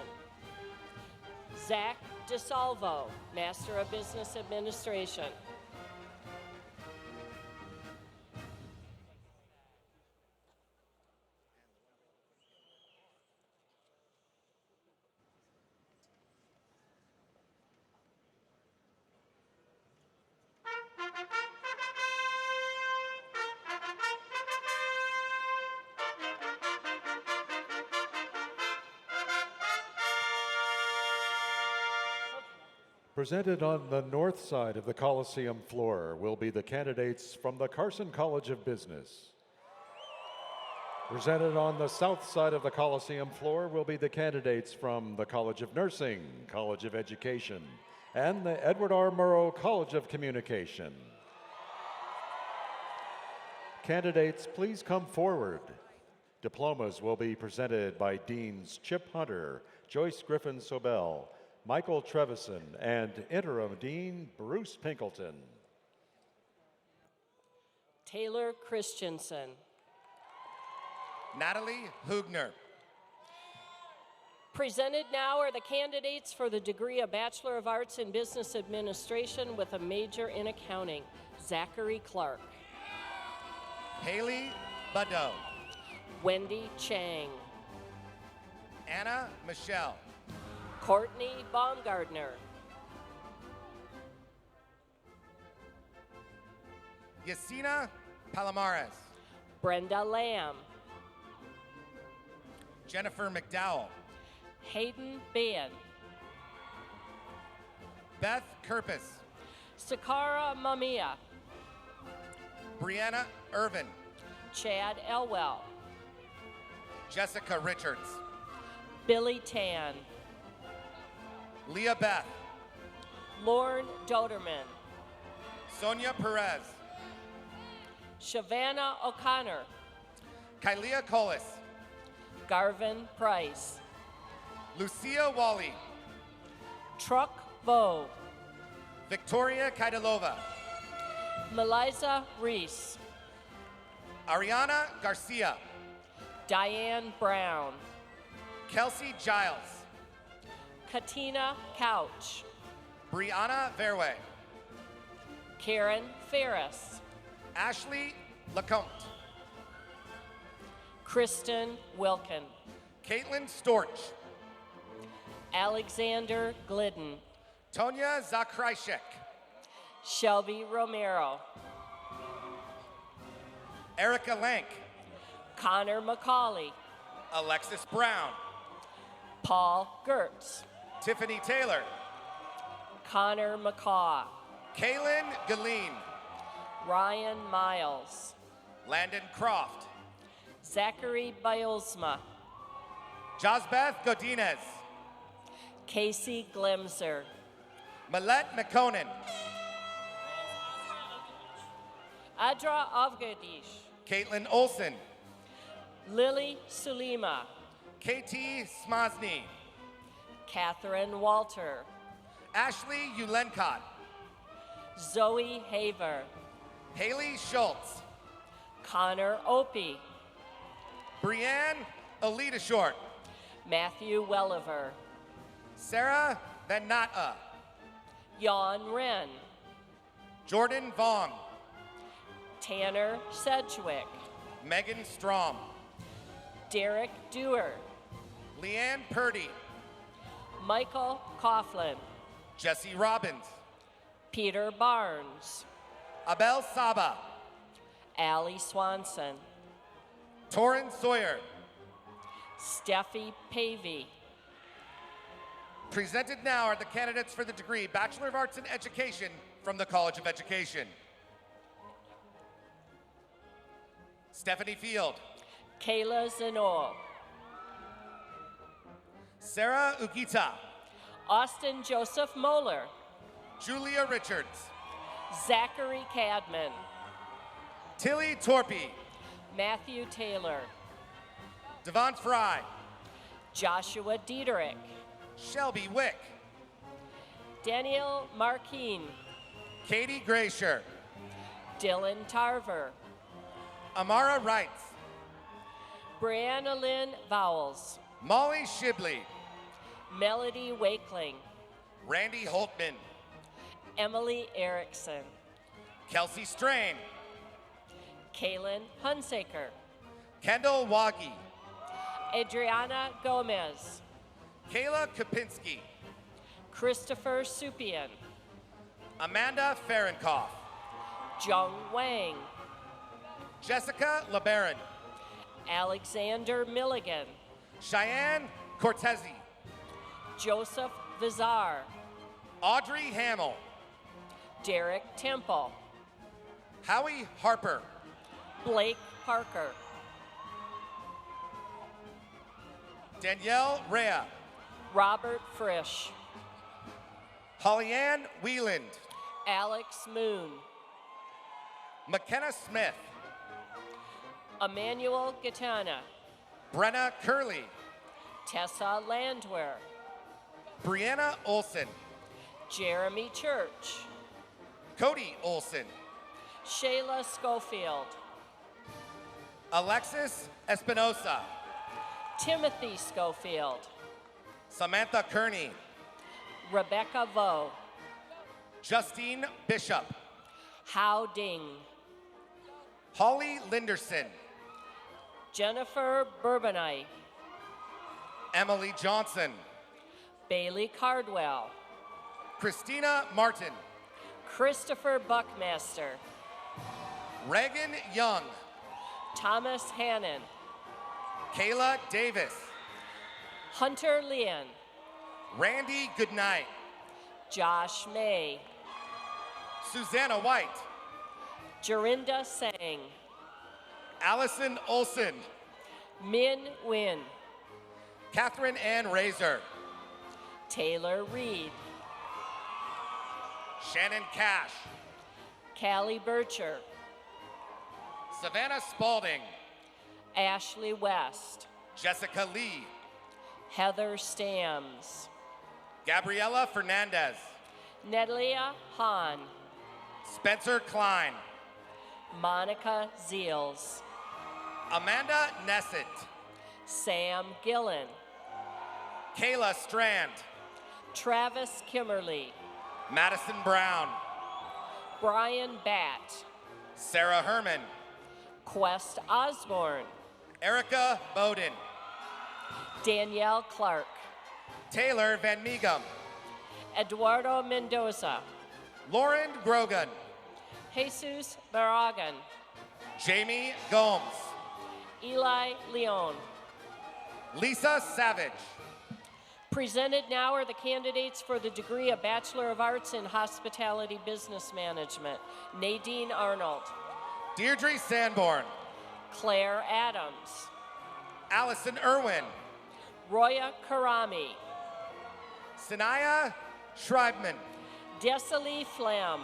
Zach DeSalvo, Master of Business Administration. Presented on the north side of the Coliseum floor will be the candidates from the Carson College of Business. Presented on the south side of the Coliseum floor will be the candidates from the College of Nursing, College of Education, and the Edward R. Murrow College of Communication. Candidates, please come forward. Diplomas will be presented by Deans Chip Hunter, Joyce Griffin Sobel, Michael Trevison, and Interim Dean Bruce Pinkleton. Taylor Christensen. Natalie Hugner. Presented now are the candidates for the degree of Bachelor of Arts in Business Administration with a major in accounting. Zachary Clark. Haley Badeau. Wendy Chang. Anna Michelle. Courtney Baumgardner. Yesenia Palomares. Brenda Lamb, Jennifer McDowell, Hayden Behan, Beth Kerpis, Sakara Mamiya, Brianna Irvin, Chad Elwell, Jessica Richards, Billy Tan, Leah Beth, Lauren Doderman, Sonia Perez, Shavannah O'Connor, Kylia Collis, Garvin Price, Lucia Wally, Truck Vo, Victoria Kaidalova, Meliza Reese, Ariana Garcia, Diane Brown, Kelsey Giles, Katina Couch, Brianna Verway, Karen Ferris, Ashley Lecomte, Kristen Wilkin, Caitlin Storch, Alexander Glidden, Tonya Zakryshek, Shelby Romero, Erica Lank, Connor McCauley, Alexis Brown, Paul Gertz, Tiffany Taylor, Connor McCaw, Kaylin Galeen, Ryan Miles, Landon Croft, Zachary Biosma, Josbeth Godinez, Casey Glemser, Millette McConan, Adra Avgadish, Caitlin Olson, Lily Sulima, KT Smazny, Catherine Walter, Ashley Ulencott, Zoe Haver, Haley Schultz, Connor Opie, Brianne Alita Short, Matthew Welliver, Sarah Van Natta, Jan Wren, Jordan Vaughn, Tanner Sedgwick, Megan Strom, Derek Dewar, Leanne Purdy, Michael Coughlin, Jesse Robbins, Peter Barnes, Abel Saba, Allie Swanson, Torrin Sawyer. Steffi Pavey, Presented now are the candidates for the degree Bachelor of Arts in Education from the College of Education. Stephanie Field, Kayla Zanol, Sarah Ugita, Austin Joseph Moeller, Julia Richards, Zachary Cadman, Tilly Torpy, Matthew Taylor, Devon Fry, Joshua Diederich, Shelby Wick, Daniel Markeen, Katie Graysher, Dylan Tarver, Amara Wrights, Brianna Lynn Vowles, Molly Shibley, Melody Wakeling, Randy Holtman, Emily Erickson, Kelsey Strain, Kaylin Hunsaker, Kendall Wagi, Adriana Gomez, Kayla Kopinski, Christopher Supian, Amanda Fahrenkoff, Jung Wang, Jessica LeBaron, Alexander Milligan, Cheyenne Cortezi, Joseph Vizar, Audrey Hamill, Derek Temple, Howie Harper, Blake Parker, Danielle Rea, Robert Frisch, Hollyann Wieland, Alex Moon, McKenna Smith, Emmanuel Gitana, Brenna Curley, Tessa Landwehr, Brianna Olson, Jeremy Church, Cody Olson, Shayla Schofield, Alexis Espinosa, Timothy Schofield, Samantha Kearney, Rebecca Vo, Justine Bishop, Hao Ding, Holly Linderson, Jennifer Bourbonite, Emily Johnson, Bailey Cardwell, Christina Martin, Christopher Buckmaster, Reagan Young, Thomas Hannon, Kayla Davis, Hunter Leon, Randy Goodnight, Josh May, Susanna White, Jorinda Sang, Allison Olson, Min Win, Catherine Ann Razor, Taylor Reed, Shannon Cash, Callie Bircher, Savannah Spalding, Ashley West, Jessica Lee, Heather Stams, Gabriela Fernandez, Nedelia Hahn, Spencer Klein, Monica Zeals, Amanda Nessett, Sam Gillen, Kayla Strand, Travis Kimmerly, Madison Brown, Brian Batt, Sarah Herman, Quest Osborne, Erica Bowden, Danielle Clark, Taylor Van Meegum, Eduardo Mendoza, Lauren Grogan, Jesus Barragan, Jamie Gomes, Eli Leon. Lisa Savage, Presented now are the candidates for the degree of Bachelor of Arts in Hospitality Business Management. Nadine Arnold, Deirdre Sanborn, Claire Adams, Allison Irwin, Roya Karami, Sanaya Schreibman, Desilee Flam,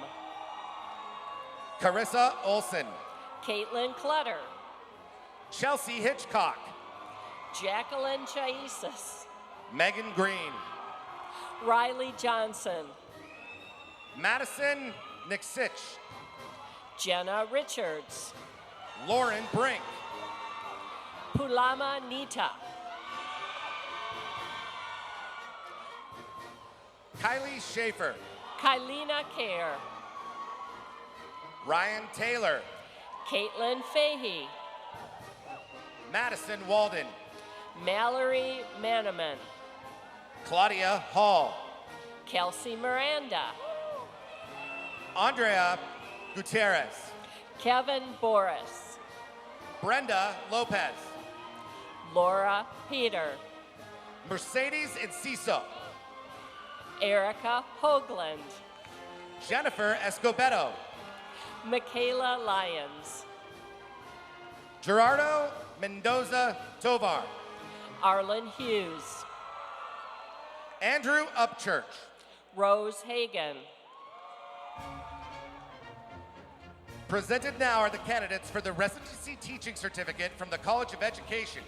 Carissa Olson, Caitlin Clutter, Chelsea Hitchcock, Jacqueline Chaisis, Megan Green, Riley Johnson, Madison Niksich, Jenna Richards, Lauren Brink, Pulama Nita, Kylie Schaefer, Kylina Kerr, Ryan Taylor, Caitlin Fahey, Madison Walden, Mallory Manaman, Claudia Hall, Kelsey Miranda, Andrea Gutierrez, Kevin Boris, Brenda Lopez, Laura Peter, Mercedes Enciso, Erica Hoagland, Jennifer Escobedo, Michaela Lyons, Gerardo Mendoza Tovar, Arlen Hughes, Andrew Upchurch, Rose Hagan. Presented now are the candidates for the Residency Teaching Certificate from the College of Education.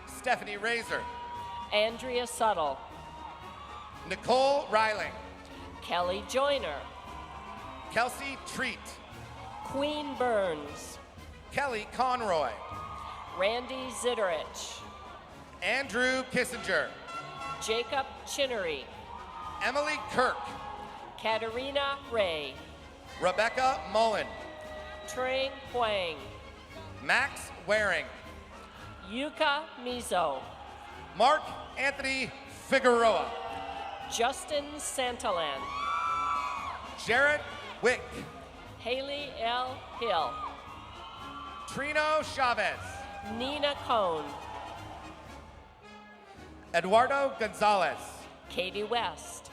Stephanie Razor, Andrea Suttle, Nicole Reiling, Kelly Joyner, Kelsey Treat, Queen Burns, Kelly Conroy, Randy Zitterich, Andrew Kissinger, Jacob Chinnery, Emily Kirk, Katerina Ray, Rebecca Mullen, Trang Huang, Max Waring, Yuka Mizo, Mark Anthony Figueroa, Justin Santalan, Jared Wick, Haley L. Hill, Trino Chavez, Nina Cohn, Eduardo Gonzalez, Katie West,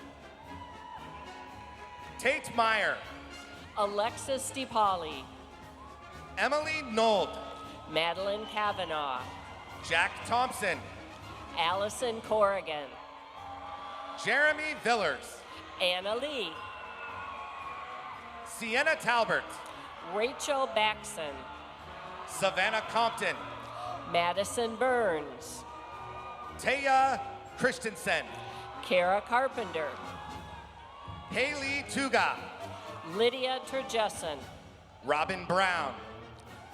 Tate Meyer, Alexis DePauli, Emily Nold, Madeline Kavanaugh, Jack Thompson, Allison Corrigan, Jeremy Villers, Anna Lee, Sienna Talbert, Rachel Baxon, Savannah Compton, Madison Burns, Taya Christensen, Kara Carpenter, Haley Tuga, Lydia Turgeson, Robin Brown,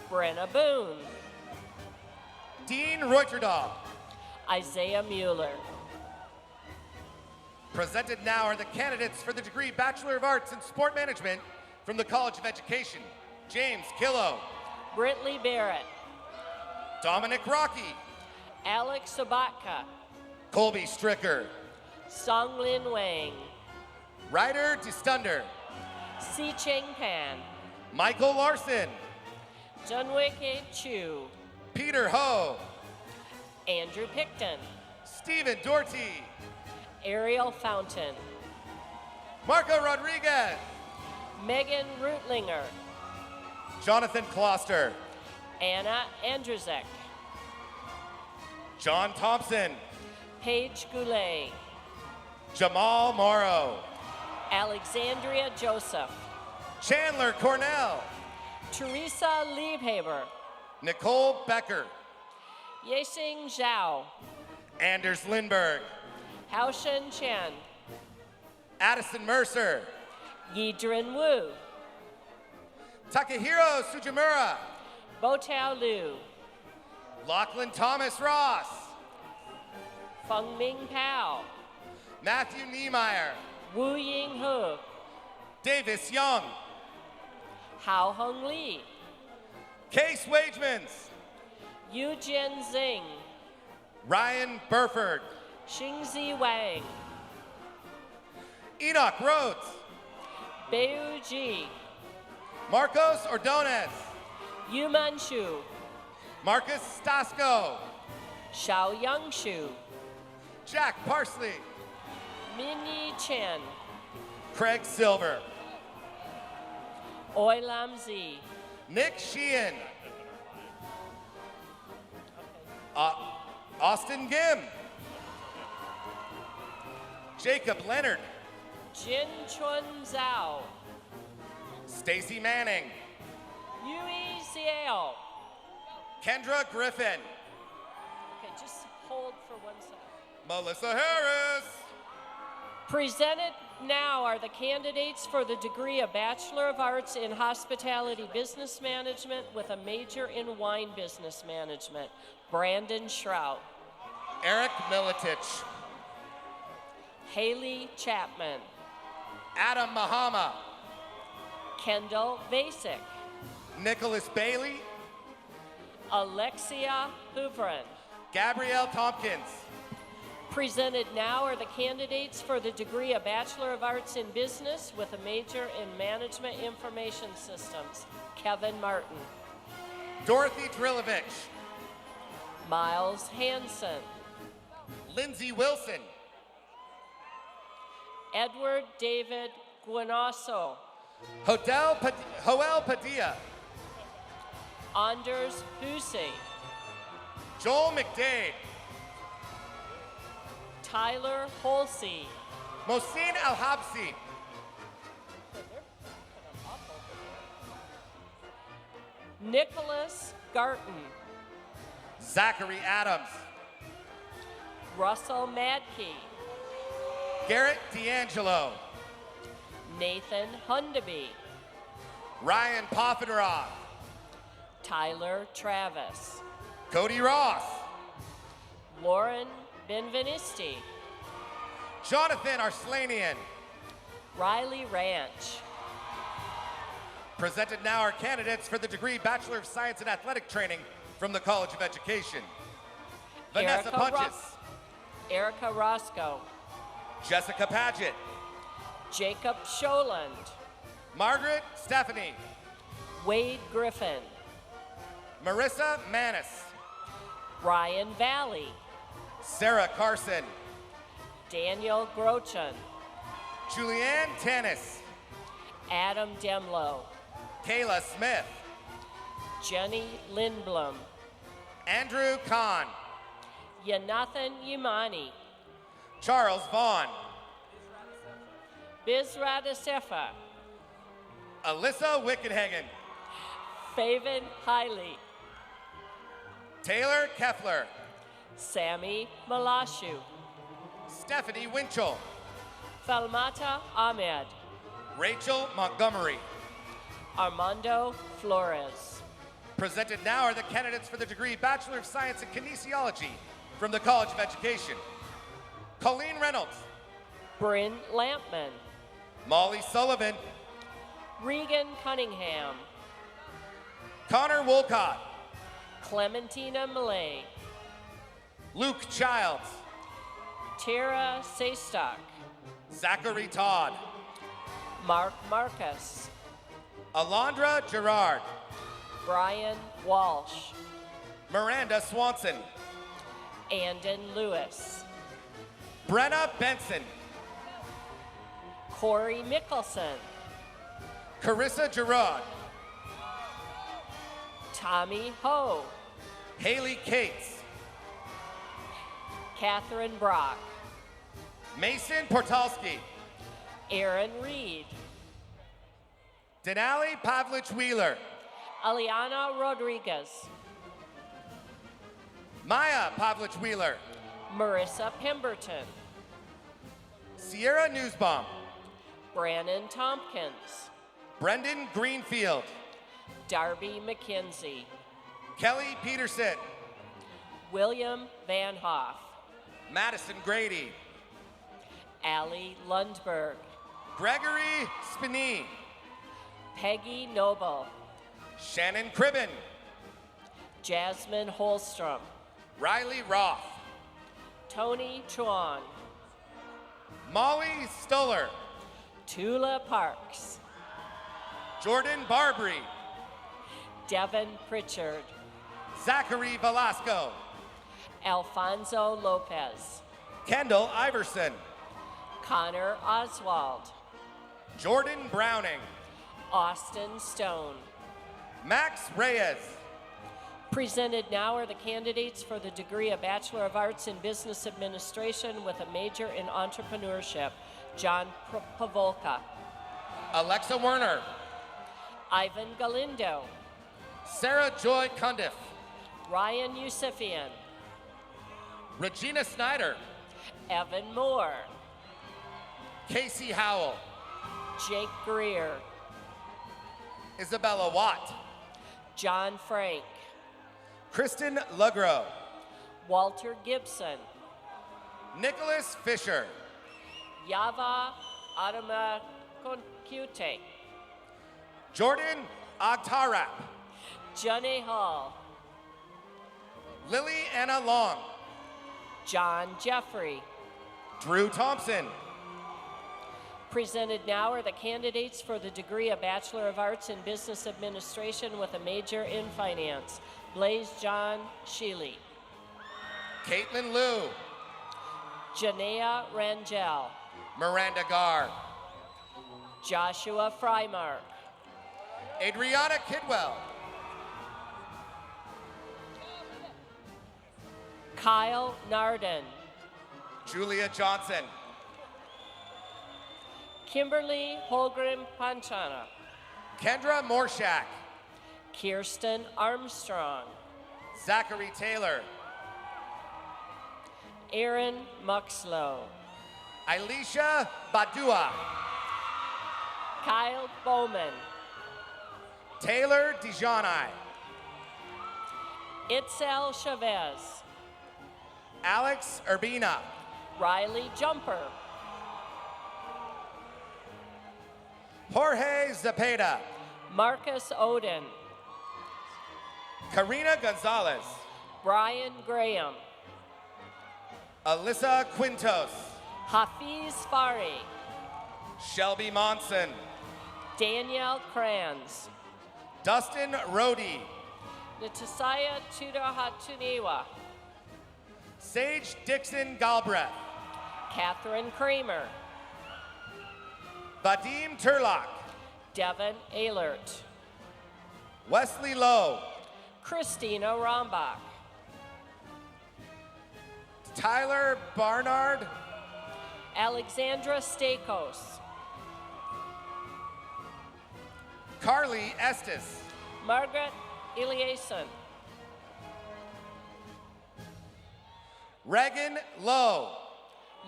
Brenna Boone, Dean Reuterdahl. Isaiah Mueller. Presented now are the candidates for the degree Bachelor of Arts in Sport Management from the College of Education. James Killow, Brittley Barrett, Dominic Rocky, Alex Sabatka, Colby Stricker, Songlin Wang, Ryder DeStunder, Si Cheng Pan, Michael Larson, Junwike Chu, Peter Ho, Andrew Picton, Stephen Doherty, Ariel Fountain, Marco Rodriguez, Megan Rootlinger, Jonathan Kloster, Anna Andrzejek, John Thompson, Paige Goulet, Jamal Morrow, Alexandria Joseph, Chandler Cornell, Teresa Liebhaber, Nicole Becker, Yexing Zhao, Anders Lindberg, Haoshen Chen, Addison Mercer, Yidrin Wu, Takahiro Sujimura, Botao Liu, Lachlan Thomas Ross, Feng Ming Pao, Matthew Niemeyer, Wu Ying Hu, Davis Young, Hao Hong Li, Case Wagemans, Yu Jian Zing, Ryan Burford, Xingzi Wang, Enoch Rhodes, Beu Ji, Marcos Ordonez, Yu Manshu, Marcus Stasco, Xiao Yangshu, Jack Parsley, Minyi Chen, Craig Silver, Oi Lam Zi, Nick Sheehan, Austin Gim, Jacob Leonard, Jin Chun Zhao, Stacy Manning, Yui Xiao. Kendra Griffin, Okay, just hold for 1 second. Melissa Harris, Presented now are the candidates for the degree of Bachelor of Arts in Hospitality Business Management with a major in Wine Business Management. Brandon Shrout, Eric Militich, Haley Chapman, Adam Mahama, Kendall Vasic, Nicholas Bailey, Alexia Hooverin. Gabrielle Tompkins, Presented now are the candidates for the degree of Bachelor of Arts in Business with a major in Management Information Systems. Kevin Martin, Dorothy Drilovich, Miles Hansen, Lindsay Wilson, Edward David Guanasso, Joel Padilla, Anders Hussey, Joel McDade, Tyler Holsey, Mohsin Al-Habsi, Nicholas Garton, Zachary Adams, Russell Madkey, Garrett D'Angelo, Nathan Hundeby, Ryan Poffenroth, Tyler Travis, Cody Ross, Lauren Benvenisti, Jonathan Arslanian. Riley Ranch, Presented now are candidates for the degree Bachelor of Science in Athletic Training from the College of Education. Vanessa Punches, Erica Roscoe, Jessica Paget, Jacob Scholand, Margaret Stephanie, Wade Griffin, Marissa Manis, Ryan Valley, Sarah Carson, Daniel Grochin, Julianne Tannis, Adam Demlow, Kayla Smith, Jenny Lindblom, Andrew Kahn, Yanathan Yamani, Charles Vaughn, Bizrat Asefa, Alyssa Wickenhagen, Faven Hiley, Taylor Keffler, Sammy Malashu, Stephanie Winchell, Falmata Ahmed, Rachel Montgomery. Armando Flores. Presented now are the candidates for the degree Bachelor of Science in Kinesiology from the College of Education. Colleen Reynolds, Bryn Lampman, Molly Sullivan, Regan Cunningham, Connor Wolcott, Clementina Millay, Luke Childs, Tara Saystock, Zachary Todd, Mark Marcus, Alondra Gerard, Brian Walsh. Miranda Swanson. Andon Lewis. Brenna Benson. Corey Mickelson. Carissa Gerard. Tommy Ho. Haley Cates. Catherine Brock. Mason Portalski. Aaron Reed. Denali Pavlich Wheeler. Aliana Rodriguez. Maya Pavlich Wheeler. Marissa Pemberton. Sierra Newsbaum. Brannon Tompkins. Brendan Greenfield. Darby McKenzie. Kelly Peterson. William Van Hoff. Madison Grady. Allie Lundberg. Gregory Spinney. Peggy Noble. Shannon Cribben. Jasmine Holstrom. Riley Roth. Tony Chuan. Molly Stoller. Tula Parks. Jordan Barbary. Devin Pritchard. Zachary Velasco. Alfonso Lopez. Kendall Iverson. Connor Oswald. Jordan Browning. Austin Stone. Max Reyes. Presented now are the candidates for the degree of Bachelor of Arts in Business Administration with a major in entrepreneurship. John Pavolka. Alexa Werner. Ivan Galindo. Sarah Joy Cundiff. Ryan Yusufian. Regina Snyder. Evan Moore. Casey Howell. Jake Greer. Isabella Watt. John Frank. Kristen Lugro. Walter Gibson. Nicholas Fisher. Yava Adama Konkute. Jordan Agtarap. Johnny Hall. Lily Anna Long. John Jeffrey. Drew Thompson. Presented now are the candidates for the degree of Bachelor of Arts in Business Administration with a major in finance. Blaze John Sheely. Caitlin Liu. Janea Rangel. Miranda Garr. Joshua Freimark. Adriana Kidwell. Kyle Narden. Julia Johnson. Kimberly Holgren Panchana. Kendra Morshak. Kirsten Armstrong. Zachary Taylor. Aaron Muxlow. Elisha Badua. Kyle Bowman. Taylor Dijani. Itzel Chavez. Alex Urbina. Riley Jumper. Jorge Zepeda. Marcus Oden. Karina Gonzalez. Brian Graham. Alyssa Quintos. Hafiz Fari. Shelby Monson. Danielle Kranz. Dustin Rohde. Natasaya Tudahatuniwa. Sage Dixon Galbraith. Catherine Kramer. Vadim Turlock. Devin Ehlert. Wesley Lowe. Christina Rombach. Tyler Barnard. Alexandra Stakos. Carly Estes. Margaret Eliason. Regan Lowe.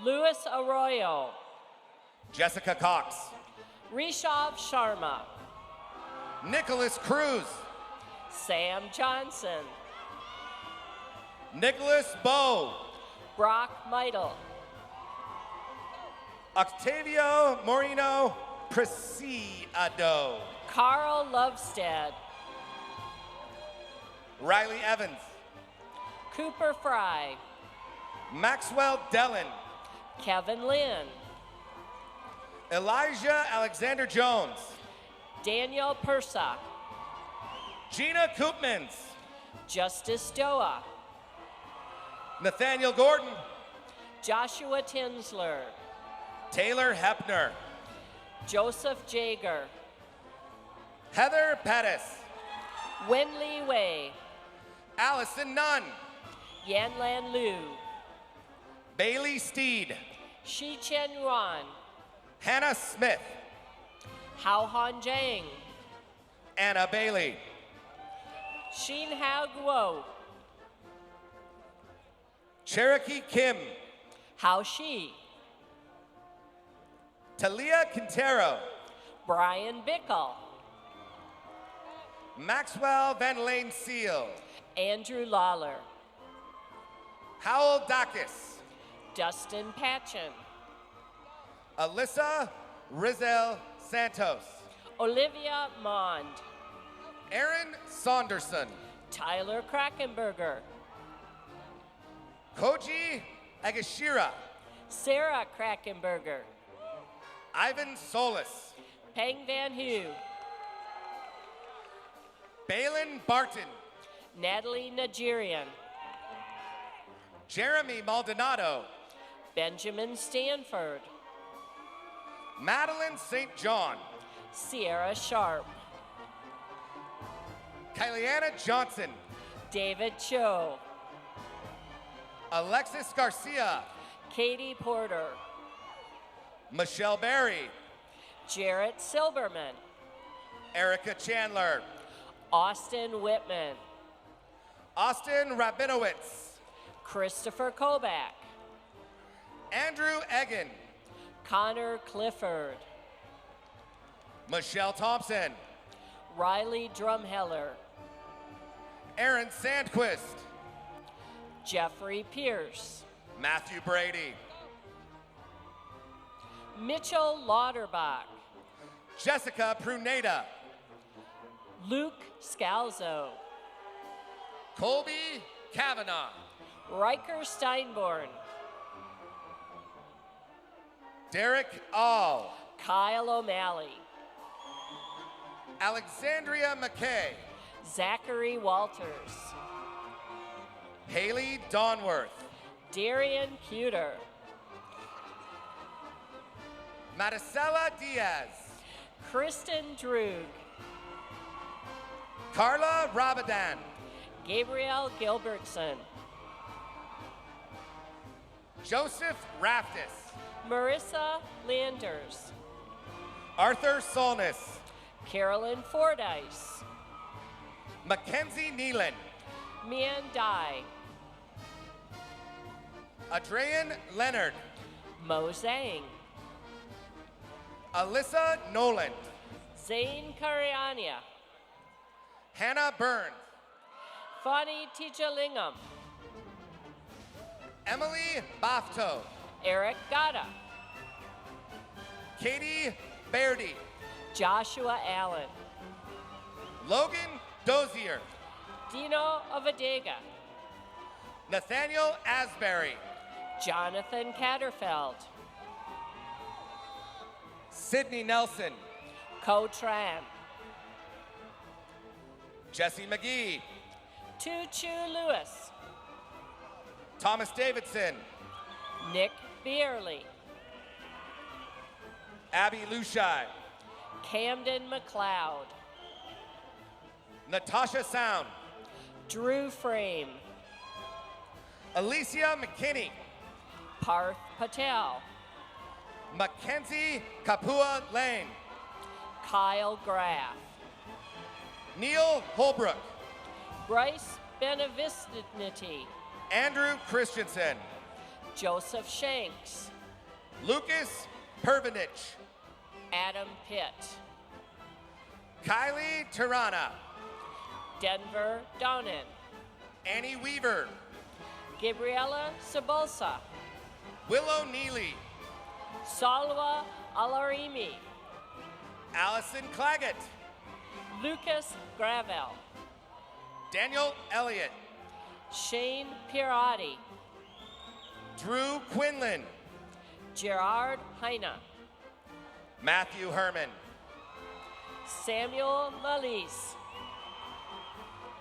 Louis Arroyo. Jessica Cox. Rishav Sharma. Nicholas Cruz. Sam Johnson. Nicholas Bowe. Brock Meidel. Octavio Moreno Preciado. Carl Lovestead. Riley Evans. Cooper Fry. Maxwell Dellin. Kevin Lynn. Elijah Alexander Jones. Daniel Persa. Gina Koopmans. Justice Doa. Nathaniel Gordon. Joshua Tinsler. Taylor Hepner. Joseph Jager. Heather Pettis. Wenli Wei. Allison Nunn. Yanlan Liu. Bailey Steed. Shi Chen Yuan. Hannah Smith. Hao Han Jiang. Anna Bailey. Xin Hao Guo. Cherokee Kim. Hao Shi. Talia Quintero. Brian Bickle. Maxwell Van Lane Seal. Andrew Lawler. Howell Dacus. Dustin Patchen. Alyssa Rizel Santos. Olivia Mond. Aaron Saunderson. Tyler Krakenberger. Koji Agashira. Sarah Krakenberger. Ivan Solis. Peng Van Hu. Balin Barton. Natalie Nigerian. Jeremy Maldonado. Benjamin Stanford. Madeline St. John. Sierra Sharp. Kyliana Johnson. David Cho. Alexis Garcia. Katie Porter. Michelle Berry. Jarrett Silberman. Erica Chandler. Austin Whitman. Austin Rabinowitz. Christopher Koback. Andrew Egan. Connor Clifford. Michelle Thompson. Riley Drumheller. Aaron Sandquist. Jeffrey Pierce. Matthew Brady. Mitchell Lauterbach. Jessica Pruneda. Luke Scalzo. Colby Kavanaugh. Riker Steinborn. Derek All. Kyle O'Malley. Alexandria McKay. Zachary Walters. Haley Donworth. Darian Cuter. Maricela Diaz. Kristen Droog. Carla Rabadan. Gabrielle Gilbertson. Joseph Raftis. Marissa Landers. Arthur Solness. Carolyn Fordyce. Mackenzie Nealon. Mian Dai. Adrian Leonard. Mo Zhang. Alyssa Noland. Zane Kariania. Hannah Burns. Fani Tijalingam. Emily Bafto. Eric Gata. Katie Bairdy. Joshua Allen. Logan Dozier. Dino Ovadega. Nathaniel Asbury. Jonathan Catterfeld. Sydney Nelson. Ko Tran. Jesse McGee. Tu Chu Lewis. Thomas Davidson. Nick Beerley. Abby Lushai. Camden McLeod. Natasha Sound. Drew Frame. Alicia McKinney. Parth Patel. Mackenzie Kapua Lane. Kyle Graff. Neil Holbrook. Bryce Benevicinity. Andrew Christensen. Joseph Shanks. Lucas Pervinich. Adam Pitt. Kylie Tirana. Denver Donan. Annie Weaver. Gabriela Sabolsa. Willow Neely. Salwa Alarimi. Allison Claggett. Lucas Gravel. Daniel Elliott. Shane Pirati. Drew Quinlan. Gerard Heine. Matthew Herman. Samuel Lalise.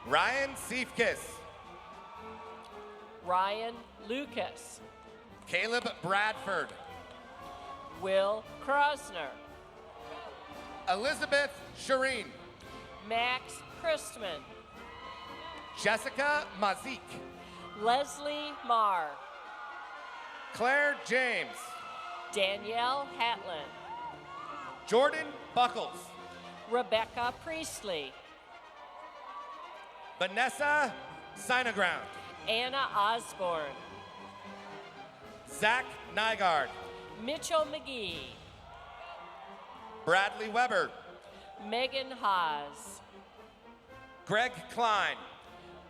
Ryan Seifkis. Ryan Lucas. Caleb Bradford. Will Krosner. Elizabeth Shireen. Max Christman. Jessica Mazik. Leslie Marr. Claire James. Danielle Hatlin. Jordan Buckles. Rebecca Priestley. Vanessa Sineground. Anna Osborne. Zach Nygaard. Mitchell McGee. Bradley Weber. Megan Haas. Greg Klein.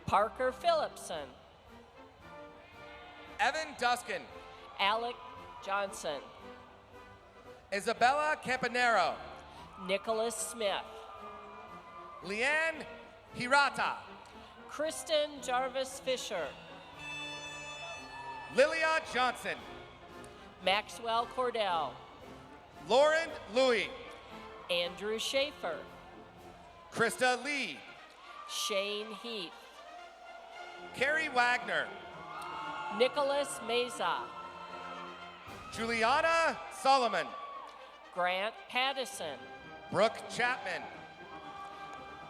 Parker Phillipson. Evan Duskin. Alec Johnson. Isabella Campanero. Nicholas Smith. Leanne Hirata. Kristen Jarvis Fisher. Lilia Johnson. Maxwell Cordell. Lauren Louie. Andrew Schaefer. Krista Lee. Shane Heath. Carrie Wagner. Nicholas Meza. Juliana Solomon. Grant Pattison. Brooke Chapman.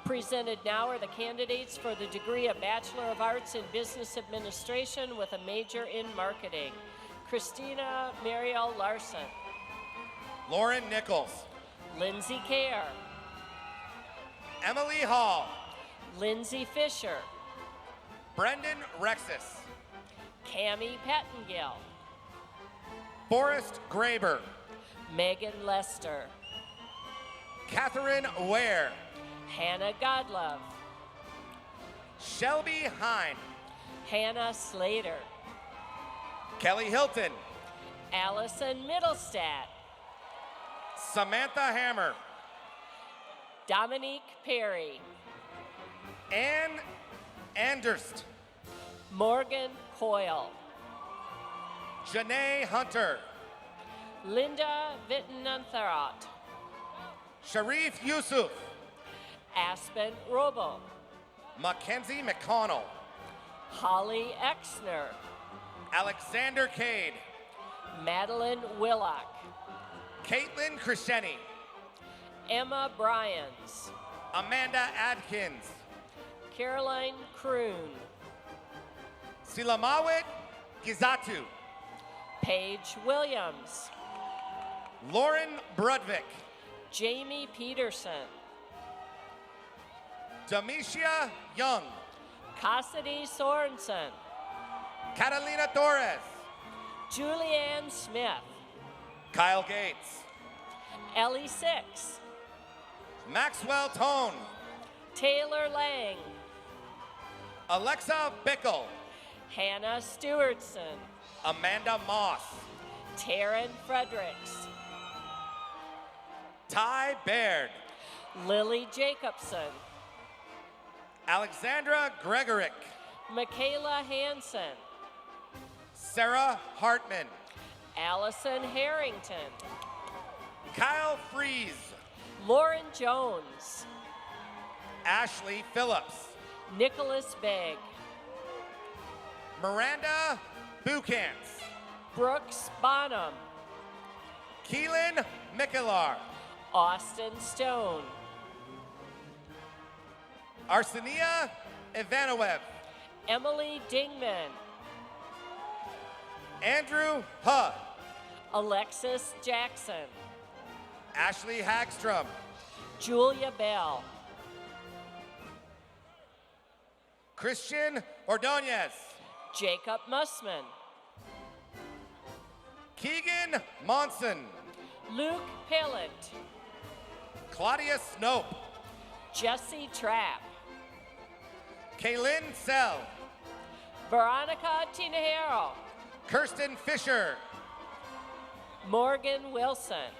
Presented now are the candidates for the degree of Bachelor of Arts in Business Administration with a major in marketing. Christina Mariel Larson. Lauren Nichols. Lindsay Kerr. Emily Hall. Lindsay Fisher. Brendan Rexis. Cammie Pettengill. Forrest Graber. Megan Lester. Catherine Ware. Hannah Godlove. Shelby Hine. Hannah Slater. Kelly Hilton. Allison Middlestat. Samantha Hammer. Dominique Perry. Ann Anderst. Morgan Coyle. Janae Hunter. Linda Vittenantharat. Sharif Yusuf. Aspen Robo. Mackenzie McConnell. Holly Exner. Alexander Cade. Madeline Willock. Caitlin Crescenti. Emma Bryans. Amanda Adkins. Caroline Kroon. Silamawit Gizatu. Paige Williams. Lauren Brudvik. Jamie Peterson. Demetia Young. Cassidy Sorensen. Catalina Torres. Julianne Smith. Kyle Gates. Ellie Six. Maxwell Tone. Taylor Lang. Alexa Bickle. Hannah Stewartson. Amanda Moss. Taryn Fredericks. Ty Baird. Lily Jacobson. Alexandra Gregorick. Michaela Hansen. Sarah Hartman. Allison Harrington. Kyle Fries. Lauren Jones. Ashley Phillips. Nicholas Begg. Miranda Buchans. Brooks Bonham. Keelan Mikelar. Austin Stone. Arsenia Ivanoev. Emily Dingman. Andrew Huh. Alexis Jackson. Ashley Hagstrom. Julia Bell. Christian Ordonez. Jacob Mussman. Keegan Monson. Luke Pillant. Claudia Snope. Jesse Trapp. Kaylin Sell. Veronica Tinajero. Kirsten Fisher. Morgan Wilson.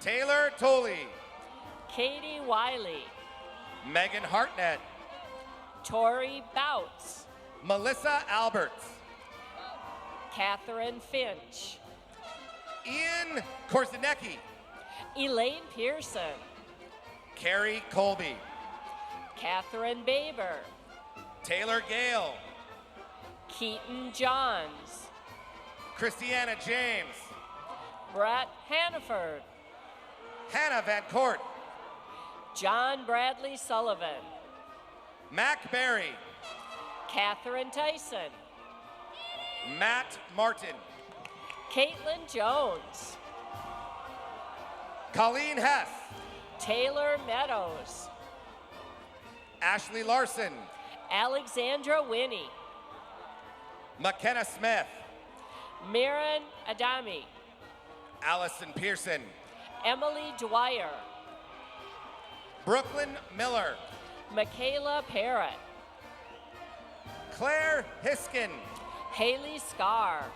Taylor Tolley. Katie Wiley. Megan Hartnett. Tori Bouts. Melissa Alberts. Catherine Finch. Ian Korzenecki. Elaine Pearson. Carrie Colby. Catherine Baber, Taylor Gale, Keaton Johns, Christiana James, Brett Hannaford, Hannah Van Court, John Bradley Sullivan, Mac Berry, Catherine Tyson, Matt Martin, Caitlin Jones, Colleen Hess, Taylor Meadows, Ashley Larson, Alexandra Winnie, McKenna Smith, Mirren Adami, Allison Pearson, Emily Dwyer, Brooklyn Miller, Michaela Parrott, Claire Hiskin, Haley Scar,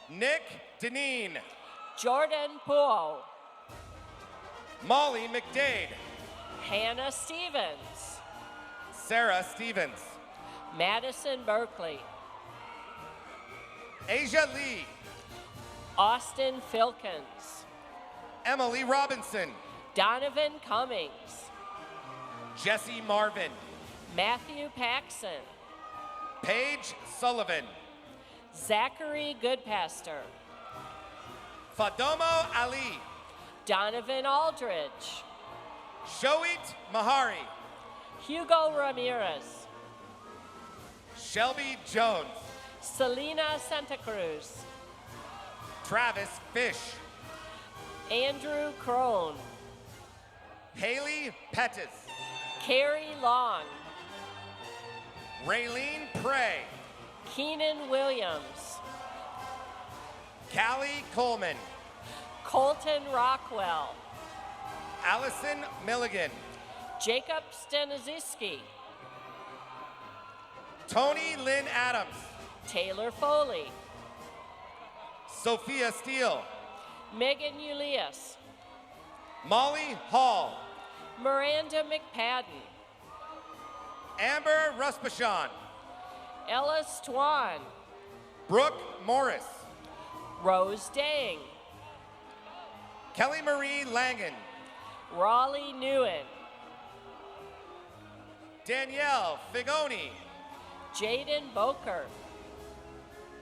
Nick Deneen, Jordan Puo, Molly McDade, Hannah Stevens, Sarah Stevens, Madison Berkeley, Asia Lee, Austin Filkins, Emily Robinson, Donovan Cummings, Jesse Marvin, Matthew Paxson, Paige Sullivan, Zachary Goodpaster, Fadomo Ali, Donovan Aldridge, Shoit Mahari, Hugo Ramirez, Shelby Jones, Selena Santa Cruz, Travis Fish, Andrew Crone, Haley Pettis, Carrie Long, Raylene Prey, Keenan Williams, Callie Coleman, Colton Rockwell, Allison Milligan, Jacob Staniszewski, Tony Lynn Adams, Taylor Foley, Sophia Steele, Megan Ulias, Molly Hall, Miranda McPadden, Amber Ruspashan, Ellis Twan, Brooke Morris, Rose Dang, Kelly Marie Langan, Raleigh Newen, Danielle Figoni, Jaden Boker,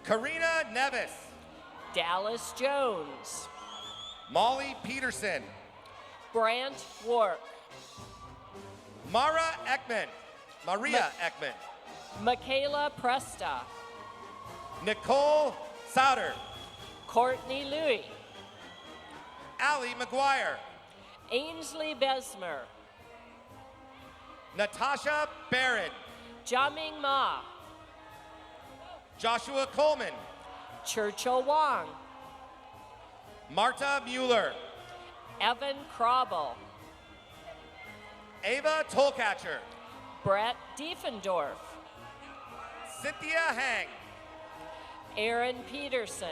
Karina Nevis, Dallas Jones, Molly Peterson, Brant Wark, Maria Ekman, Michaela Presta, Nicole Sauter, Courtney Louie, Allie McGuire, Ainsley Besmer, Natasha Barron, Jiaming Ma, Joshua Coleman, Churchill Wong, Marta Mueller, Evan Krabel, Ava Tolcatcher, Brett Diefendorf, Cynthia Hang, Aaron Peterson,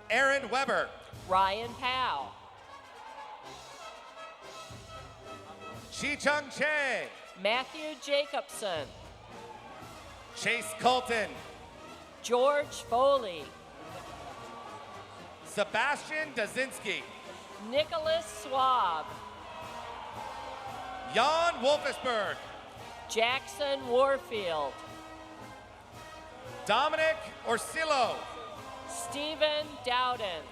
Aaron Weber, Ryan Powell, Chi Chung Che, Matthew Jacobson, Chase Colton, George Foley, Sebastian Dazinski, Nicholas Swab, Jan Wolfesberg, Jackson Warfield, Dominic Orsillo, Stephen Dowden,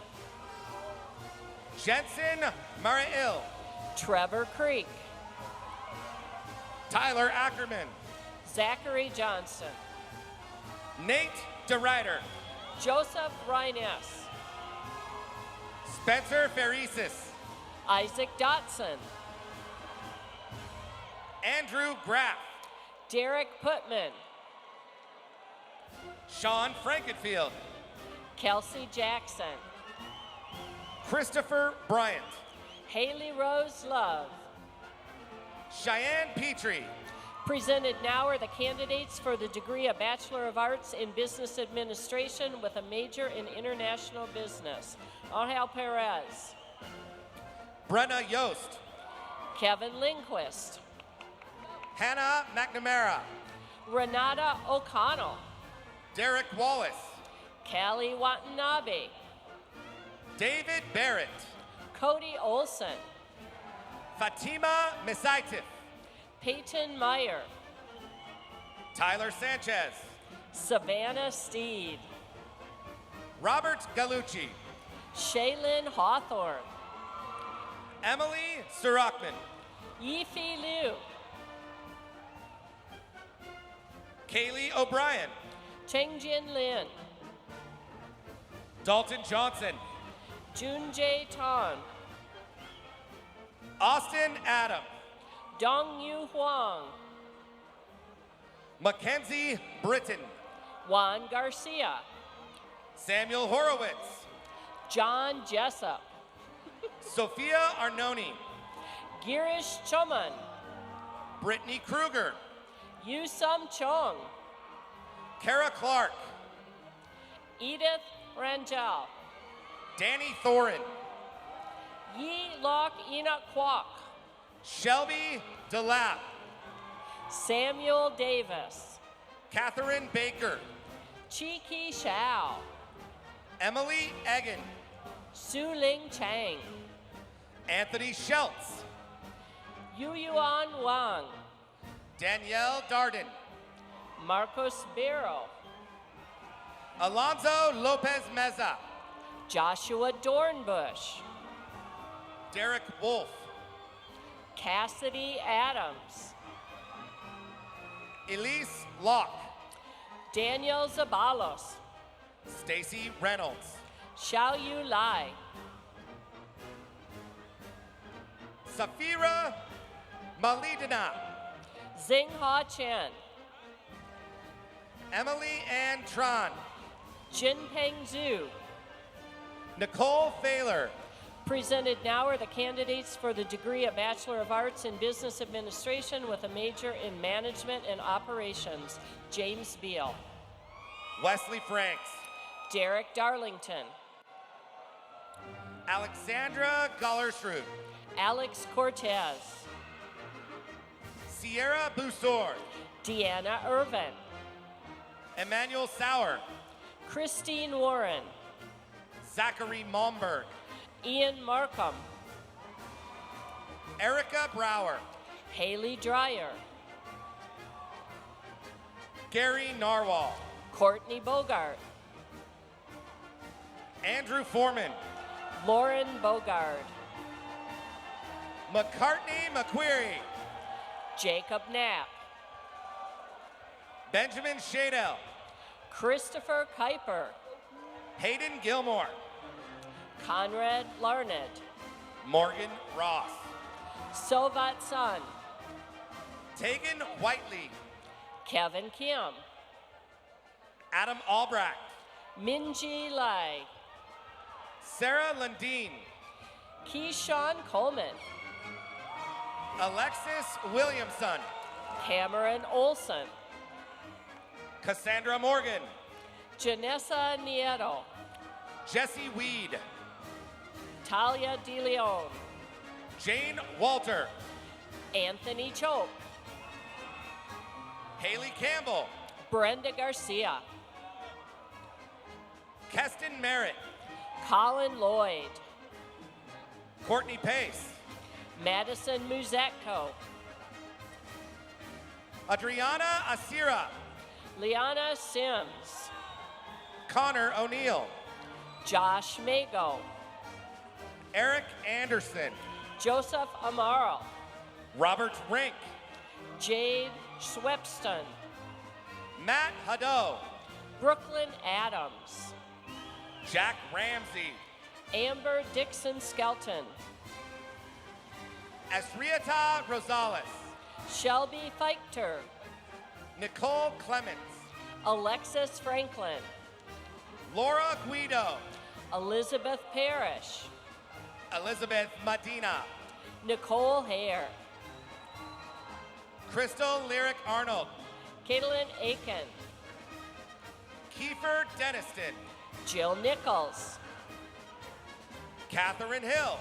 Jensen Marail, Trevor Creek, Tyler Ackerman, Zachary Johnson, Nate DeRider, Joseph Rhiness, Spencer Ferisis, Isaac Dotson, Andrew Graff, Derek Putman, Sean Frankenfield, Kelsey Jackson, Christopher Bryant, Haley Rose Love. Cheyenne Petrie, Presented now are the candidates for the degree of Bachelor of Arts in Business Administration with a major in International Business. Angel Perez, Brenna Yost, Kevin Lindquist, Hannah McNamara, Renata O'Connell, Derek Wallace, Callie Watanabe, David Barrett. Cody Olson. Fatima Misaitif. Peyton Meyer. Tyler Sanchez. Savannah Steed. Robert Galucci. Shaylin Hawthorne. Emily Surakman. Yifi Liu. Kaylee O'Brien. Chengjin Lin. Dalton Johnson. Junjae Tan. Austin Adam. Dongyu Huang. Mackenzie Britton. Juan Garcia. Samuel Horowitz. John Jessup. Sophia Arnone. Girish Choman. Brittany Kruger. Yusum Chong. Kara Clark. Edith Rangel. Danny Thorin. Yi Lok Enoch Kwok. Shelby DeLapp. Samuel Davis. Catherine Baker. Chiki Shao. Emily Egan. Su Ling Chang. Anthony Schultz. Yuyuan Wang. Danielle Darden. Marcos Barrow. Alonzo Lopez Meza. Joshua Dornbush. Derek Wolf. Cassidy Adams. Elise Locke. Daniel Zabalos. Stacy Reynolds. Xiao Yu Lai. Safira Malidina. Xinghua Chen. Emily Ann Tron. Jinpeng Zhu. Nicole Thaler. Presented now are the candidates for the degree of Bachelor of Arts in Business Administration with a major in Management and Operations. James Beal. Wesley Franks. Derek Darlington. Alexandra Gallersrud. Alex Cortez. Sierra Busor. Deanna Irvin. Emmanuel Sauer. Christine Warren. Zachary Malmberg. Ian Markham. Erica Brower. Haley Dreyer. Gary Narwhal. Courtney Bogart. Andrew Foreman. Lauren Bogard. McCartney McQuarrie. Jacob Knapp. Benjamin Shadell. Christopher Kuiper. Hayden Gilmore. Conrad Larned. Morgan Ross. Sovat Sun. Tegan Whiteley. Kevin Kim. Adam Albrecht. Minji Lai. Sarah Lundeen. Keyshawn Coleman. Alexis Williamson. Cameron Olson. Cassandra Morgan. Janessa Nieto. Jesse Weed. Talia DeLeon. Jane Walter. Anthony Chope. Haley Campbell. Brenda Garcia. Keston Merritt. Colin Lloyd. Courtney Pace. Madison Muzetko. Adriana Asira. Liana Sims. Connor O'Neill. Josh Mago. Eric Anderson. Joseph Amaro. Robert Rink. Jade Schwepston. Matt Haddo. Brooklyn Adams. Jack Ramsey. Amber Dixon Skelton. Esrieta Rosales. Shelby Feichter. Nicole Clements. Alexis Franklin. Laura Guido. Elizabeth Parrish. Elizabeth Medina. Nicole Hare. Crystal Lyric Arnold. Caitlin Aiken. Kiefer Deniston. Jill Nichols. Catherine Hill.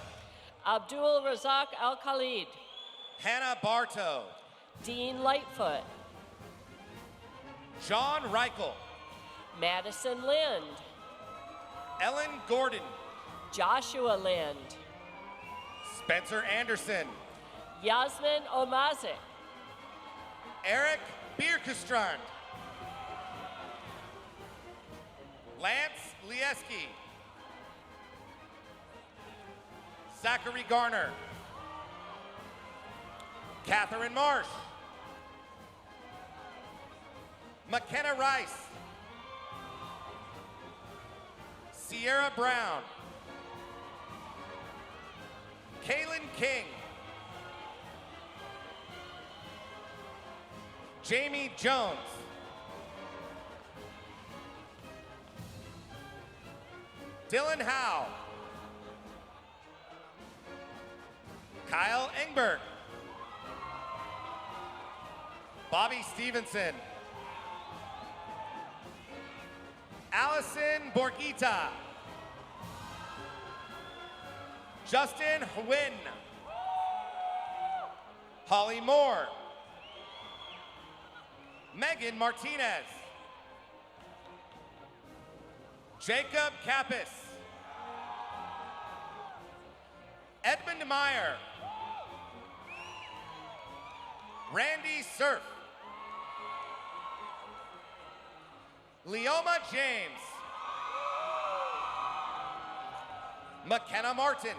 Abdul Razak Al Khalid. Hannah Bartow. Dean Lightfoot. John Reichel. Madison Lind. Ellen Gordon. Joshua Lind, Spencer Anderson, Yasmin Omazik, Eric Bierkestrand, Lance Lieski, Zachary Garner, Catherine Marsh, McKenna Rice, Sierra Brown, Kaylin King, Jamie Jones, Dylan Howe, Kyle Engberg, Bobby Stevenson, Allison Borgita, Justin Hwin, Holly Moore, Megan Martinez, Jacob Kappas, Edmund Meyer, Randy Surf, Leoma James, McKenna Martin,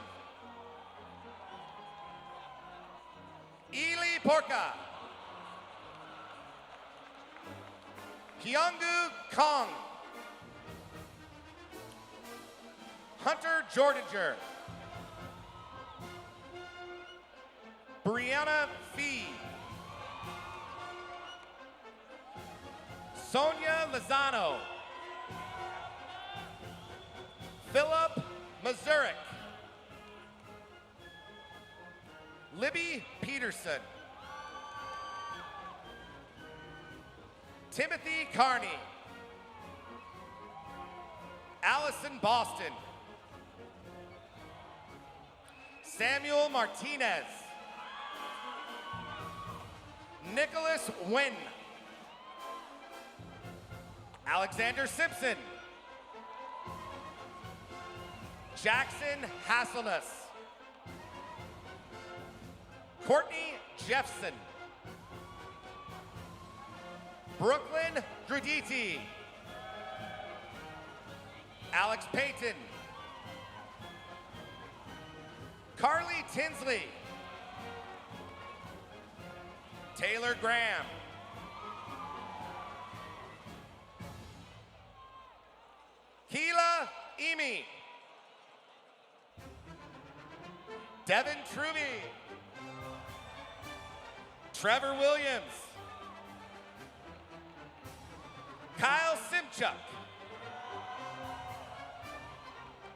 Ely Porca, Kyungu Kong, Hunter Jordinger, Brianna Fee, Sonia Lozano, Philip Mazurek, Libby Peterson, Timothy Carney, Allison Boston, Samuel Martinez, Nicholas Wynn, Alexander Simpson, Jackson Hasselness, Courtney Jeffson, Brooklyn Graditi, Alex Payton, Carly Tinsley, Taylor Graham, Keela Emi, Devin Truby, Trevor Williams, Kyle Simchuk,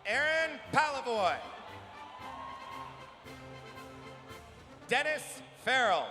Aaron Palavoy, Dennis Farrell,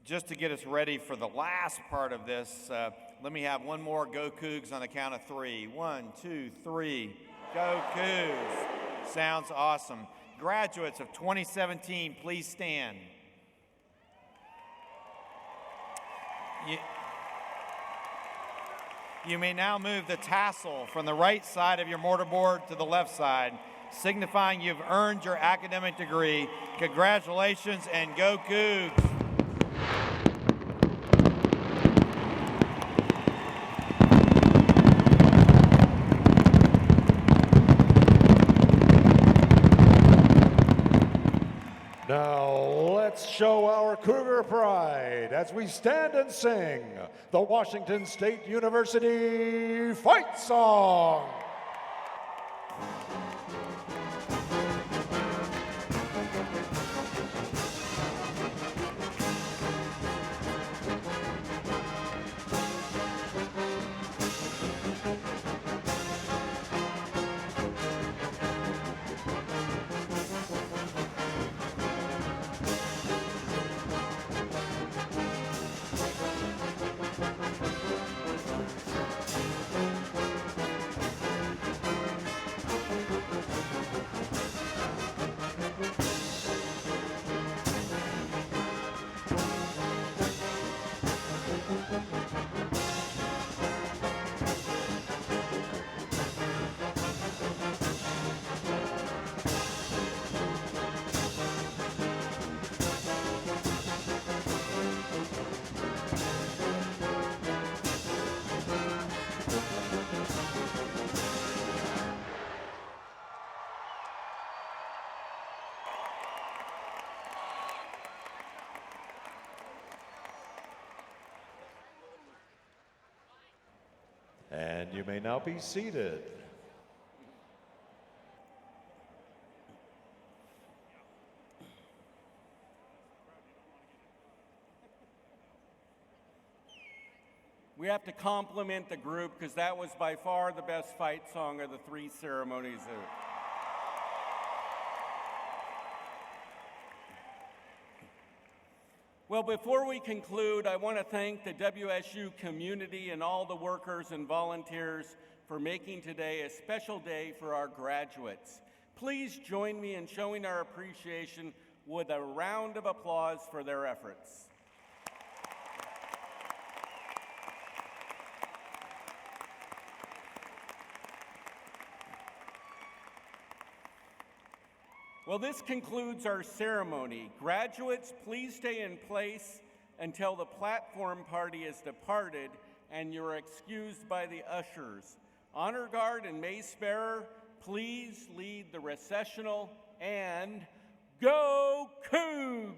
just to get us ready for the last part of this, let me have one more Go Cougs on the count of 3. 1, 2, 3. Go Cougs. Sounds awesome. Graduates of 2017, please stand. You may now move the tassel from the right side of your mortarboard to the left side, signifying you've earned your academic degree. Congratulations and Go Cougs! Now let's show our Cougar pride as we stand and sing the Washington State University Fight Song. And you may now be seated. We have to compliment the group because that was by far the best fight song of the 3 ceremonies. Well, before we conclude, I want to thank the WSU community and all the workers and volunteers for making today a special day for our graduates. Please join me in showing our appreciation with a round of applause for their efforts. Well, this concludes our ceremony. Graduates, please stay in place until the platform party is departed and you're excused by the ushers. Honor Guard and Mace Bearer, please lead the recessional and Go Cougs!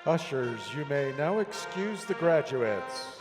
Ushers, you may now excuse the graduates.